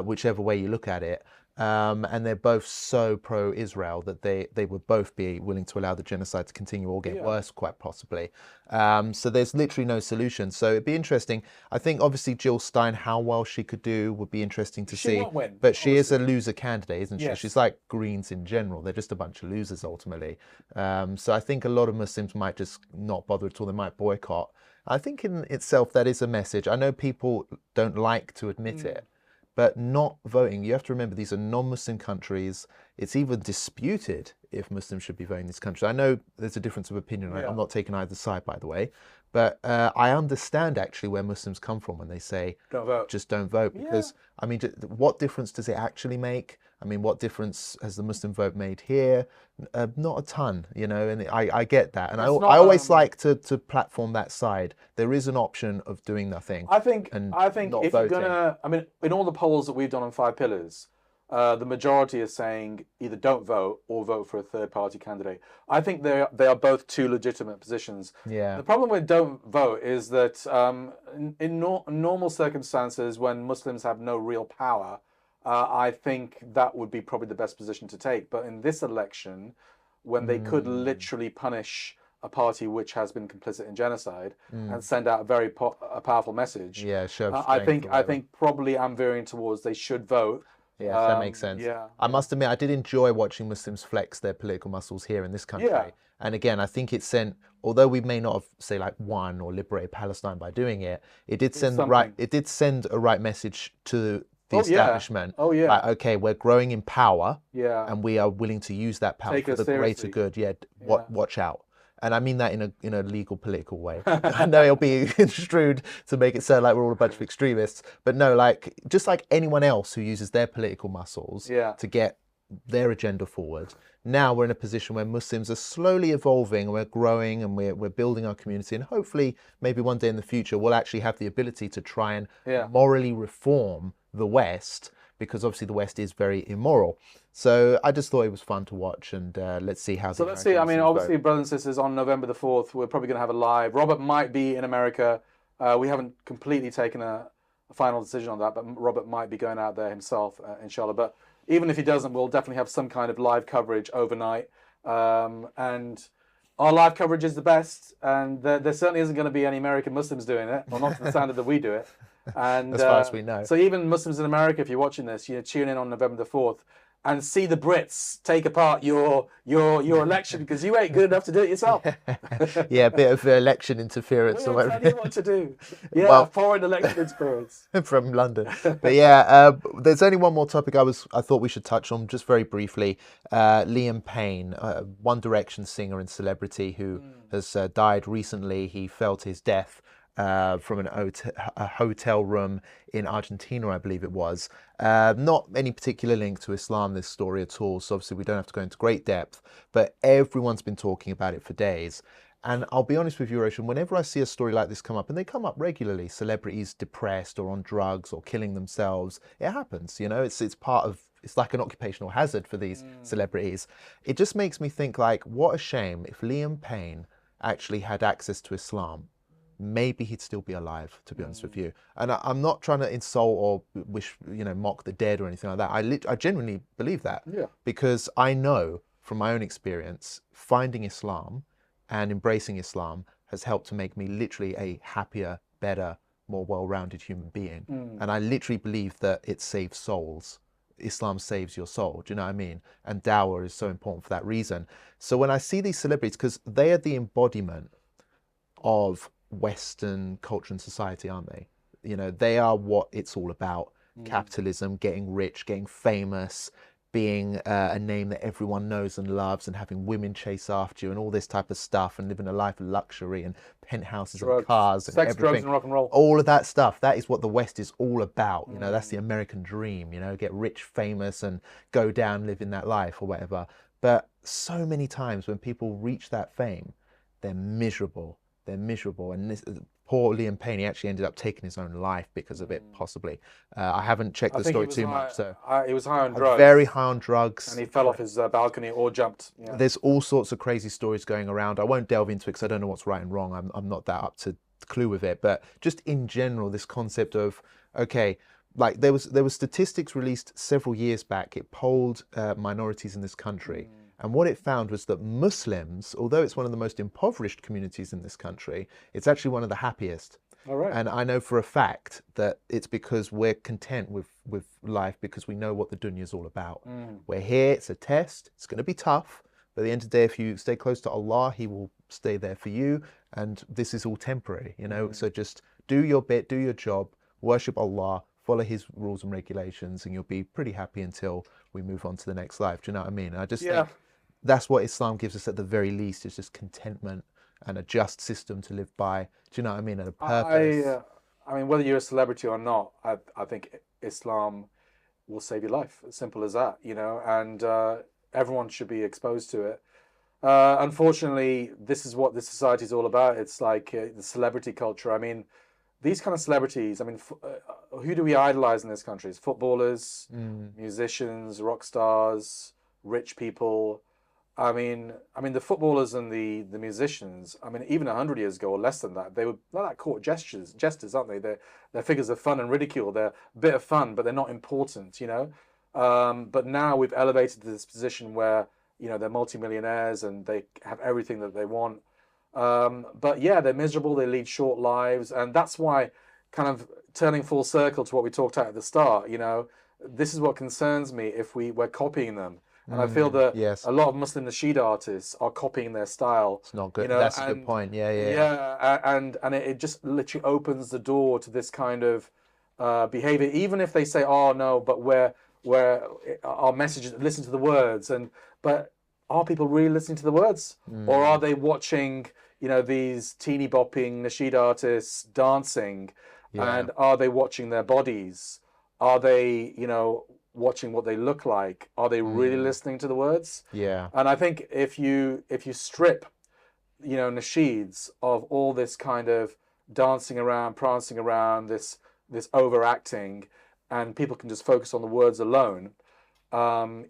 [SPEAKER 1] whichever way you look at it. And they're both so pro-Israel that they would both be willing to allow the genocide to continue or get worse, quite possibly. So there's literally no solution. So it'd be interesting. I think obviously Jill Stein, how well she could do would be interesting to see.
[SPEAKER 2] She won't win,
[SPEAKER 1] but she is a loser candidate, isn't she?
[SPEAKER 2] Yes.
[SPEAKER 1] She's like Greens in general. They're just a bunch of losers ultimately. So I think a lot of Muslims might just not bother at all. They might boycott. I think in itself that is a message. I know people don't like to admit it, but not voting. You have to remember these are non-Muslim countries. It's even disputed if Muslims should be voting in these countries. I know there's a difference of opinion.
[SPEAKER 2] Yeah.
[SPEAKER 1] I'm not taking either side, by the way, but I understand actually where Muslims come from when they say
[SPEAKER 2] Don't vote.
[SPEAKER 1] just don't vote, because I mean, what difference does it actually make? I mean, what difference has the Muslim vote made here? Not a ton, you know, and I get that. And I always like to platform that side. There is an option of doing nothing.
[SPEAKER 2] I think
[SPEAKER 1] not
[SPEAKER 2] if
[SPEAKER 1] voting.
[SPEAKER 2] you're gonna, I mean, in all the polls that we've done on 5 pillars, the majority is saying either don't vote or vote for a third-party candidate. I think they are both two legitimate positions.
[SPEAKER 1] Yeah.
[SPEAKER 2] The problem with don't vote is that in normal circumstances, when Muslims have no real power, I think that would be probably the best position to take. But in this election, when they could literally punish a party which has been complicit in genocide and send out a very powerful message,
[SPEAKER 1] Yeah, sure.
[SPEAKER 2] I think probably I'm veering towards they should vote.
[SPEAKER 1] Yes, that makes sense. I must admit, I did enjoy watching Muslims flex their political muscles here in this country.
[SPEAKER 2] Yeah.
[SPEAKER 1] And again, I think it sent, although we may not have, say, like won or liberated Palestine by doing it, it did send a right message to the establishment.
[SPEAKER 2] Oh yeah.
[SPEAKER 1] Like, okay, we're growing in power.
[SPEAKER 2] Yeah.
[SPEAKER 1] And we are willing to use that power for the greater good. Yeah. Watch out. And I mean that in a legal, political way. I know it'll be construed to make it sound like we're all a bunch of extremists, but no, like just like anyone else who uses their political muscles to get their agenda forward. Now we're in a position where Muslims are slowly evolving, we're growing, and we're building our community, and hopefully maybe one day in the future we'll actually have the ability to try and morally reform the West, because obviously the West is very immoral. So I just thought it was fun to watch, and let's see how.
[SPEAKER 2] So let's see. I mean, obviously, brothers and sisters, on November the 4th, we're probably going to have a live. Robert might be in America. We haven't completely taken a final decision on that, but Robert might be going out there himself, inshallah. But even if he doesn't, we'll definitely have some kind of live coverage overnight. And our live coverage is the best, and there certainly isn't going to be any American Muslims doing it, or not to the standard that we do it. And
[SPEAKER 1] as far as we know.
[SPEAKER 2] So even Muslims in America, if you're watching this, tune in on November the 4th and see the Brits take apart your election, because you ain't good enough to do it yourself.
[SPEAKER 1] Yeah, a bit of election interference or whatever.
[SPEAKER 2] Tell you what to do. Yeah,
[SPEAKER 1] Well,
[SPEAKER 2] foreign election interference
[SPEAKER 1] from London. But yeah, there's only one more topic I thought we should touch on just very briefly. Liam Payne, One Direction singer and celebrity who has died recently. He fell to his death from a hotel room in Argentina, I believe it was. Not any particular link to Islam, this story at all, so obviously we don't have to go into great depth, but everyone's been talking about it for days. And I'll be honest with you, Roshan, whenever I see a story like this come up, and they come up regularly, celebrities depressed or on drugs or killing themselves, it happens, you know, it's part of, it's like an occupational hazard for these celebrities. It just makes me think, like, what a shame if Liam Payne actually had access to Islam. Maybe he'd still be alive, to be honest with you. And I'm not trying to insult or mock the dead or anything like that. I genuinely believe that.
[SPEAKER 2] Yeah.
[SPEAKER 1] Because I know from my own experience, finding Islam and embracing Islam has helped to make me literally a happier, better, more well-rounded human being. And I literally believe that it saves souls. Islam saves your soul, do you know what I mean? And dawah is so important for that reason. So when I see these celebrities, because they are the embodiment of Western culture and society, aren't they? You know, they are what it's all about. Capitalism, getting rich, getting famous, being a name that everyone knows and loves, and having women chase after you and all this type of stuff, and living a life of luxury and penthouses and cars and
[SPEAKER 2] sex,
[SPEAKER 1] everything.
[SPEAKER 2] drugs and rock and roll.
[SPEAKER 1] All of that stuff, that is what the West is all about. You know, that's the American dream, you know, get rich, famous, and go down living that life or whatever. But so many times when people reach that fame, they're miserable. They're miserable. And this poor Liam Payne, he actually ended up taking his own life because of it, possibly. I haven't checked the story too much. So
[SPEAKER 2] he was high on drugs.
[SPEAKER 1] Very high on drugs.
[SPEAKER 2] And he fell off his balcony or jumped. Yeah.
[SPEAKER 1] There's all sorts of crazy stories going around. I won't delve into it because I don't know what's right and wrong. I'm not that up to clue with it. But just in general, this concept of, okay, like there was statistics released several years back. It polled minorities in this country. And what it found was that Muslims, although it's one of the most impoverished communities in this country, it's actually one of the happiest.
[SPEAKER 2] All right.
[SPEAKER 1] And I know for a fact that it's because we're content with life, because we know what the dunya is all about. We're here, it's a test, it's going to be tough, but at the end of the day, if you stay close to Allah, He will stay there for you, and this is all temporary, you know. So just do your bit, do your job, worship Allah, follow his rules and regulations, and you'll be pretty happy until we move on to the next life. Do you know what I mean? I just think that's what Islam gives us at the very least. It's just contentment and a just system to live by. Do you know what I mean? And a purpose.
[SPEAKER 2] I mean, whether you're a celebrity or not, I think Islam will save your life. As simple as that, you know. And everyone should be exposed to it. Unfortunately, this is what this society is all about. It's like the celebrity culture. I mean, these kind of celebrities, I mean, who do we idolize in this country? It's footballers, musicians, rock stars, rich people. I mean, the footballers and the musicians, I mean, even 100 years ago or less than that, they were like court jesters, aren't they? They're figures of fun and ridicule. They're a bit of fun, but they're not important, you know? But now we've elevated to this position where, you know, they're multimillionaires and they have everything that they want. But yeah, they're miserable, they lead short lives. And that's why, kind of turning full circle to what we talked about at the start, you know, this is what concerns me if we're copying them. And I feel that a lot of Muslim nasheed artists are copying their style.
[SPEAKER 1] It's not good.
[SPEAKER 2] You know,
[SPEAKER 1] That's a good point.
[SPEAKER 2] And it just literally opens the door to this kind of behavior. Even if they say, "Oh no," but where our messages, listen to the words, but are people really listening to the words, or are they watching, you know, these teeny bopping nasheed artists dancing, and are they watching their bodies? Are they, you know, watching what they look like? Are they really listening to the words? And I think if you strip, you know, nasheeds of all this kind of dancing around, prancing around, this overacting, and people can just focus on the words alone,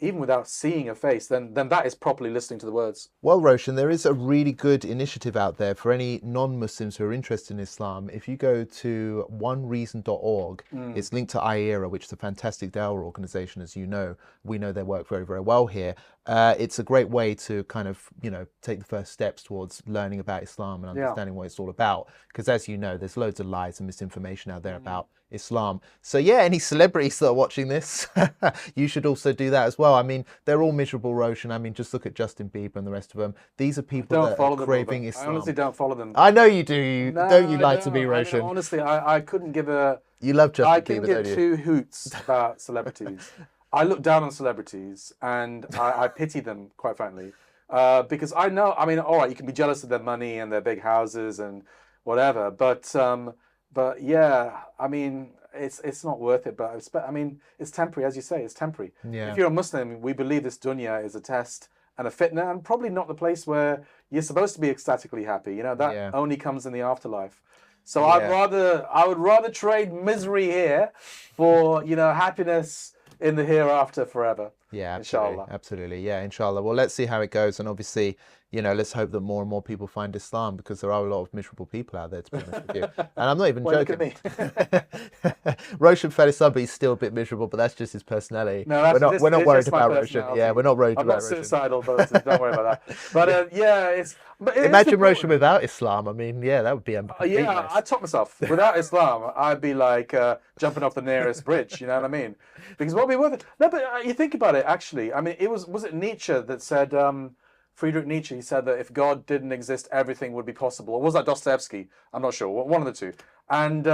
[SPEAKER 2] even without seeing a face, then that is properly listening to the words.
[SPEAKER 1] Well, Roshan, there is a really good initiative out there for any non-Muslims who are interested in Islam. If you go to onereason.org, it's linked to IERA, which is a fantastic dawah organization, as you know. We know their work very, very well here. It's a great way to kind of, you know, take the first steps towards learning about Islam and understanding what it's all about. Because as you know, there's loads of lies and misinformation out there about Islam. So yeah, any celebrities that are watching this, you should also do that as well. I mean, they're all miserable, Roshan. I mean, just look at Justin Bieber and the rest of them. These are people that are craving Islam.
[SPEAKER 2] I honestly don't follow them.
[SPEAKER 1] I know you do. Don't you like to be, Roshan?
[SPEAKER 2] Honestly, I couldn't give a...
[SPEAKER 1] You love Justin Bieber,
[SPEAKER 2] I couldn't give two hoots about celebrities. I look down on celebrities and I pity them, quite frankly. Because I know, I mean, all right, you can be jealous of their money and their big houses and whatever, but yeah, I mean, it's not worth it. But I mean, it's temporary, as you say, it's temporary. If you're a Muslim, we believe this dunya is a test and a fitna, and probably not the place where you're supposed to be ecstatically happy. You know, that only comes in the afterlife. So I would rather trade misery here for, you know, happiness in the hereafter forever.
[SPEAKER 1] Yeah, absolutely.
[SPEAKER 2] Inshallah.
[SPEAKER 1] Absolutely. Yeah, inshallah. Well, let's see how it goes. And obviously, you know, let's hope that more and more people find Islam, because there are a lot of miserable people out there, to be honest with you. And I'm not even joking.
[SPEAKER 2] Look at me.
[SPEAKER 1] Roshan fell asleep, but he's still a bit miserable, but that's just his personality.
[SPEAKER 2] No,
[SPEAKER 1] we're not worried about Roshan. Yeah, we're not worried about Roshan.
[SPEAKER 2] I'm not suicidal, but don't worry about that. But yeah, it's... But
[SPEAKER 1] imagine Roshan without Islam. I mean, yeah, that would be a complete mess.
[SPEAKER 2] I'd top myself. Without Islam, I'd be like jumping off the nearest bridge, you know what I mean? Because what would be worth it? No, but you think about it, actually. I mean, was it Nietzsche that said... Friedrich Nietzsche, he said that if God didn't exist, everything would be possible. Or was that Dostoevsky? I'm not sure. One of the two. And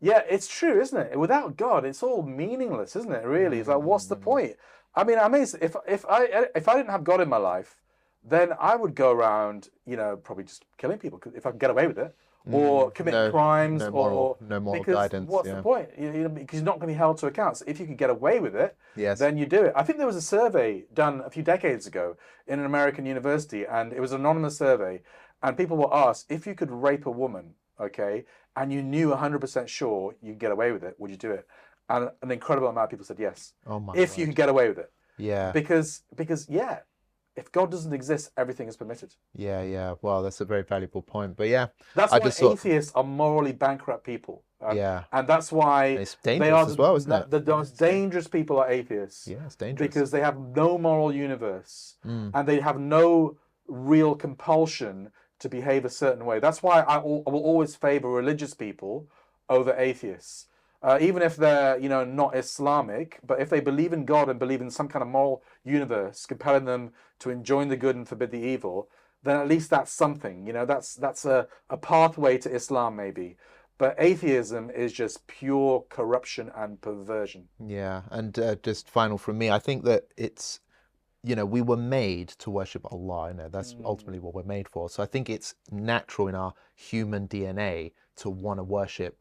[SPEAKER 2] yeah, it's true, isn't it? Without God, it's all meaningless, isn't it? Really, it's like, what's the point? I mean, amazing. If I didn't have God in my life, then I would go around, you know, probably just killing people if I could get away with it, or commit crimes,
[SPEAKER 1] no moral guidance.
[SPEAKER 2] What's the point? You know, because you're not going to be held to account. So if you could get away with it, then you do it. I think there was a survey done a few decades ago in an American university, and it was an anonymous survey, and people were asked, if you could rape a woman, okay, and you knew 100% sure you'd get away with it, would you do it? And an incredible amount of people said yes.
[SPEAKER 1] Oh my
[SPEAKER 2] if you could get away with it.
[SPEAKER 1] Yeah.
[SPEAKER 2] Because yeah, if God doesn't exist, everything is permitted.
[SPEAKER 1] Yeah. Well, that's a very valuable point. But yeah,
[SPEAKER 2] that's why atheists are morally bankrupt people. And that's why
[SPEAKER 1] it's dangerous as well, isn't it?
[SPEAKER 2] The most dangerous people are atheists.
[SPEAKER 1] Yeah, it's dangerous
[SPEAKER 2] because they have no moral universe and they have no real compulsion to behave a certain way. That's why I will always favor religious people over atheists. Even if they're, you know, not Islamic, but if they believe in God and believe in some kind of moral universe, compelling them to enjoin the good and forbid the evil, then at least that's something, you know, that's a pathway to Islam maybe. But atheism is just pure corruption and perversion.
[SPEAKER 1] Yeah, and just final from me, I think that it's, we were made to worship Allah. That's ultimately what we're made for. So I think it's natural in our human DNA to want to worship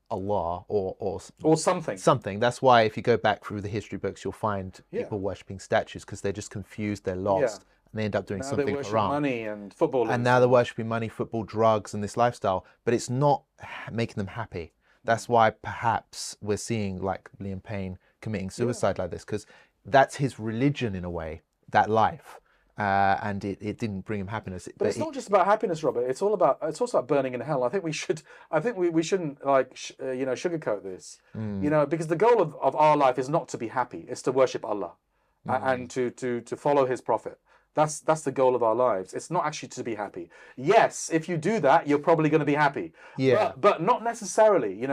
[SPEAKER 1] Allah or
[SPEAKER 2] something.
[SPEAKER 1] Something. That's why if you go back through the history books, you'll find people worshipping statues because they're just confused, they're lost, and they end up doing
[SPEAKER 2] now
[SPEAKER 1] something
[SPEAKER 2] they worship
[SPEAKER 1] haram.
[SPEAKER 2] money and football.
[SPEAKER 1] And now they're worshipping money, football, drugs, and this lifestyle. But it's not making them happy. That's why perhaps we're seeing like Liam Payne committing suicide like this, because that's his religion in a way, that life. And it didn't bring him happiness.
[SPEAKER 2] But it's not just about happiness, Robert. It's also about burning in hell. I think we shouldn't like sugarcoat this. Because the goal of our life is not to be happy. It's to worship Allah and to follow His Prophet. That's the goal of our lives. It's not actually to be happy. Yes, if you do that, you're probably going to be happy.
[SPEAKER 1] Yeah.
[SPEAKER 2] But not necessarily.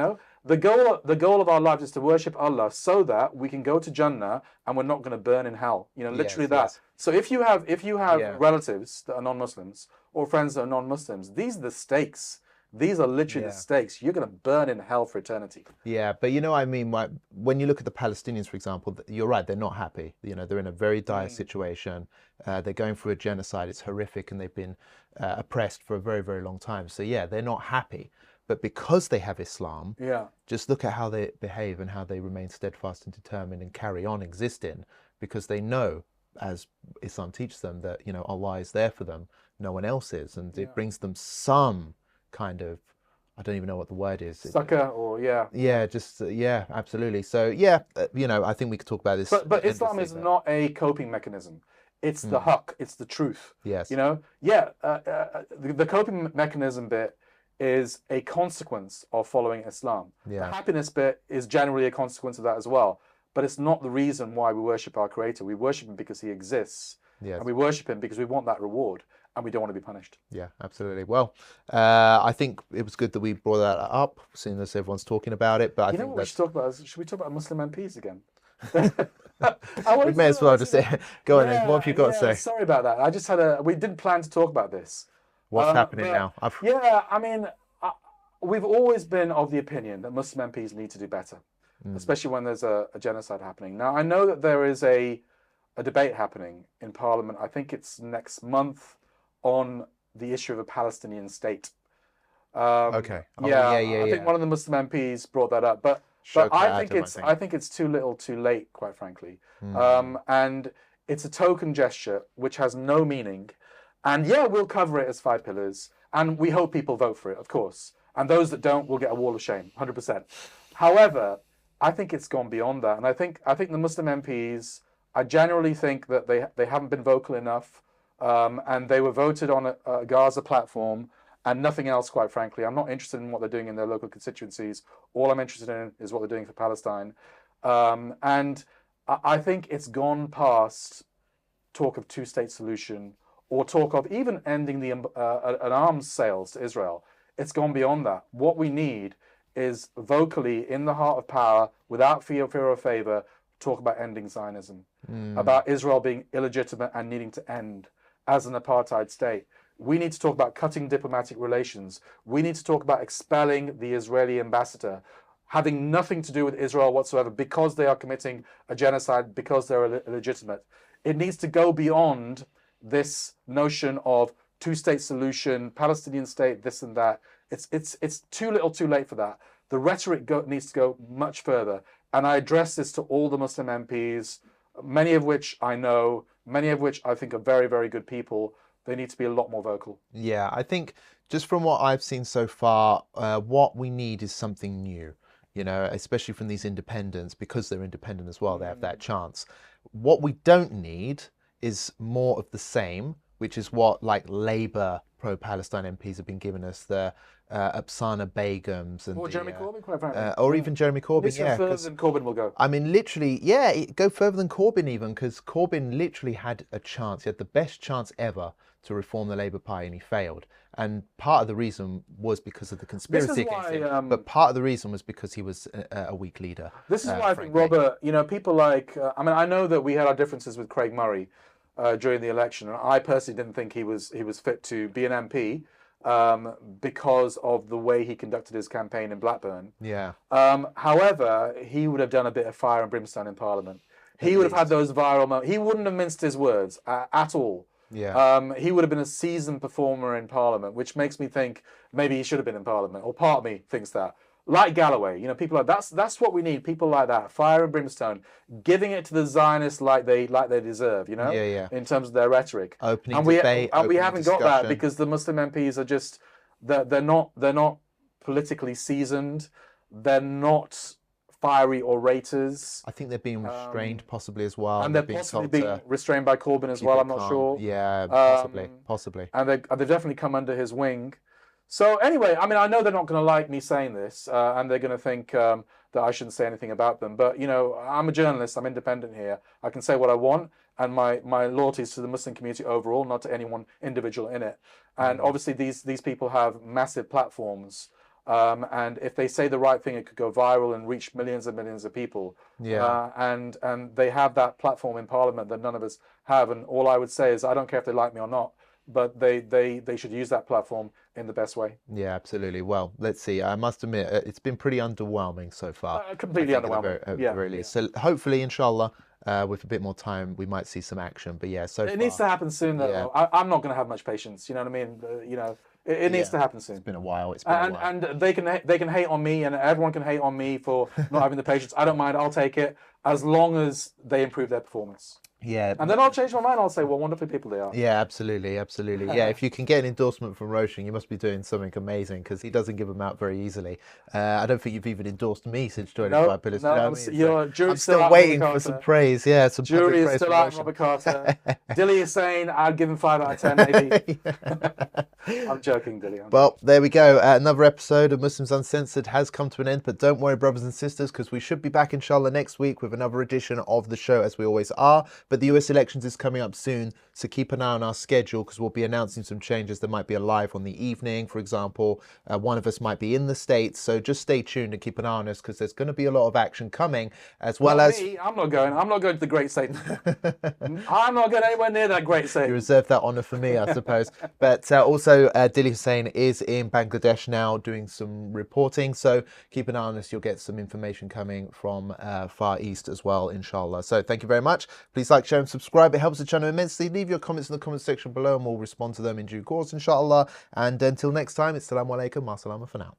[SPEAKER 2] The goal of our lives is to worship Allah so that we can go to Jannah and we're not going to burn in hell. Literally that. Yes. So if you have relatives that are non-Muslims or friends that are non-Muslims, these are the stakes. These are literally the stakes. You're going to burn in hell for eternity.
[SPEAKER 1] Yeah, but I mean, when you look at the Palestinians, for example, you're right, they're not happy. They're in a very dire situation. They're going through a genocide. It's horrific, and they've been oppressed for a very, very long time. So yeah, they're not happy. But because they have Islam, just look at how they behave and how they remain steadfast and determined and carry on existing, because they know, as Islam teaches them, that Allah is there for them, no one else is, and it brings them some kind of, I don't even know what the word is.
[SPEAKER 2] Succor or
[SPEAKER 1] absolutely. So I think we could talk about this.
[SPEAKER 2] But Islam is not a coping mechanism. It's the haqq. It's the truth.
[SPEAKER 1] Yes.
[SPEAKER 2] The coping mechanism bit is a consequence of following Islam.
[SPEAKER 1] Yeah.
[SPEAKER 2] The happiness bit is generally a consequence of that as well. But it's not the reason why we worship our Creator. We worship Him because He exists.
[SPEAKER 1] Yes.
[SPEAKER 2] And we worship Him because we want that reward and we don't want to be punished.
[SPEAKER 1] Yeah, absolutely. Well, I think it was good that we brought that up, seeing as everyone's talking about it. But I think
[SPEAKER 2] what we should talk about? Should we talk about Muslim MPs again?
[SPEAKER 1] We may as well just say, go on then. What have you got to say?
[SPEAKER 2] Sorry about that. I just we didn't plan to talk about this.
[SPEAKER 1] What's happening now?
[SPEAKER 2] We've always been of the opinion that Muslim MPs need to do better, especially when there's a genocide happening. Now, I know that there is a debate happening in Parliament. I think it's next month on the issue of a Palestinian state.
[SPEAKER 1] Okay.
[SPEAKER 2] I think one of the Muslim MPs brought that up, but I think it's too little, too late, quite frankly. And it's a token gesture which has no meaning. And we'll cover it as 5 pillars, and we hope people vote for it, of course. And those that don't will get a wall of shame, 100%. However, I think it's gone beyond that, and I think the Muslim MPs, I generally think that they haven't been vocal enough, and they were voted on a Gaza platform and nothing else, quite frankly. I'm not interested in what they're doing in their local constituencies. All I'm interested in is what they're doing for Palestine. And I think it's gone past talk of two-state solution or talk of even ending an arms sales to Israel. It's gone beyond that. What we need is vocally, in the heart of power, without fear or favor, talk about ending Zionism, about Israel being illegitimate and needing to end as an apartheid state. We need to talk about cutting diplomatic relations. We need to talk about expelling the Israeli ambassador, having nothing to do with Israel whatsoever, because they are committing a genocide, because they're illegitimate. It needs to go beyond this notion of two-state solution, Palestinian state, this and that. It's too little, too late for that. The rhetoric needs to go much further. And I address this to all the Muslim MPs, many of which I know, many of which I think are very, very good people. They need to be a lot more vocal.
[SPEAKER 1] Yeah, I think just from what I've seen so far, what we need is something new, especially from these independents, because they're independent as well, they have that chance. What we don't need is more of the same, which is what Labour pro-Palestine MPs have been giving us, the Apsana Begums and
[SPEAKER 2] Jeremy Corbyn, quite frankly.
[SPEAKER 1] or even Jeremy Corbyn.
[SPEAKER 2] Go further than Corbyn will go.
[SPEAKER 1] I mean, literally, go further than Corbyn even, because Corbyn literally had a chance. He had the best chance ever to reform the Labour Party, and he failed. And part of the reason was because of the conspiracy against him, but part of the reason was because he was a weak leader.
[SPEAKER 2] This is why I think, Robert, people like, I know that we had our differences with Craig Murray during the election, and I personally didn't think he was fit to be an MP. because of the way he conducted his campaign in Blackburn.
[SPEAKER 1] Yeah.
[SPEAKER 2] However, he would have done a bit of fire and brimstone in Parliament. He would have had those viral moments. He wouldn't have minced his words at all.
[SPEAKER 1] Yeah.
[SPEAKER 2] He would have been a seasoned performer in Parliament, which makes me think maybe he should have been in Parliament, or part of me thinks that. Like Galloway, you know, people like that's what we need. People like that, fire and brimstone, giving it to the Zionists like they deserve. You know, in terms of their rhetoric.
[SPEAKER 1] Opening
[SPEAKER 2] and
[SPEAKER 1] debate,
[SPEAKER 2] we haven't
[SPEAKER 1] discussion.
[SPEAKER 2] got that because the Muslim MPs are just they're not politically seasoned. They're not fiery orators.
[SPEAKER 1] I think they're being restrained possibly as well.
[SPEAKER 2] And they're possibly being restrained by Corbyn as well, I'm not sure.
[SPEAKER 1] Yeah, possibly.
[SPEAKER 2] And they've definitely come under his wing. So anyway, I mean, I know they're not going to like me saying this, and they're going to think that I shouldn't say anything about them. But, you know, I'm a journalist. I'm independent here. I can say what I want. And my loyalty is to the Muslim community overall, not to any one individual in it. And obviously these people have massive platforms. And if they say the right thing, it could go viral and reach millions and millions of people.
[SPEAKER 1] Yeah.
[SPEAKER 2] And they have that platform in Parliament that none of us have. And all I would say is I don't care if they like me or not, but they should use that platform in the best way.
[SPEAKER 1] Yeah, absolutely. Well, let's see. I must admit, it's been pretty underwhelming so far.
[SPEAKER 2] Completely underwhelming.
[SPEAKER 1] So hopefully, inshallah, with a bit more time, we might see some action. But yeah, so
[SPEAKER 2] it needs to happen soon. Though.
[SPEAKER 1] Yeah.
[SPEAKER 2] I'm not going to have much patience. You know what I mean? You know, it needs to happen soon.
[SPEAKER 1] It's been a while.
[SPEAKER 2] And they can hate on me, and everyone can hate on me for not having the patience. I don't mind. I'll take it as long as they improve their performance.
[SPEAKER 1] Yeah.
[SPEAKER 2] And then I'll change my mind. I'll say, well, wonderful people they are.
[SPEAKER 1] Yeah, absolutely. Yeah, if you can get an endorsement from Roshan, you must be doing something amazing because he doesn't give them out very easily. I don't think you've even endorsed me since joining 5 Pillars.
[SPEAKER 2] No,
[SPEAKER 1] I'm still waiting for some praise. Yeah, some
[SPEAKER 2] jury is
[SPEAKER 1] praise
[SPEAKER 2] still out, Robert Carter. Dilly is saying I'd give him 5 out of 10, maybe. I'm joking, Dilly.
[SPEAKER 1] Well, there we go. Another episode of Muslims Uncensored has come to an end, but don't worry, brothers and sisters, because we should be back, inshallah, next week with another edition of the show, as we always are. But the US elections is coming up soon, so keep an eye on our schedule because we'll be announcing some changes. There might be a live on the evening, for example. One of us might be in the States, so just stay tuned and keep an eye on us because there's going to be a lot of action coming, as well as...
[SPEAKER 2] Me, I'm not going to the Great Satan. I'm not going anywhere near that Great Satan.
[SPEAKER 1] You reserve that honour for me, I suppose. But also, Dilly Hussain is in Bangladesh now doing some reporting, so keep an eye on us. You'll get some information coming from Far East as well, inshallah. So thank you very much. Please like, share and subscribe. It helps the channel immensely. Leave your comments in the comment section below and we'll respond to them in due course, inshallah. And until next time, it's Assalamu alaikum, ma salama for now.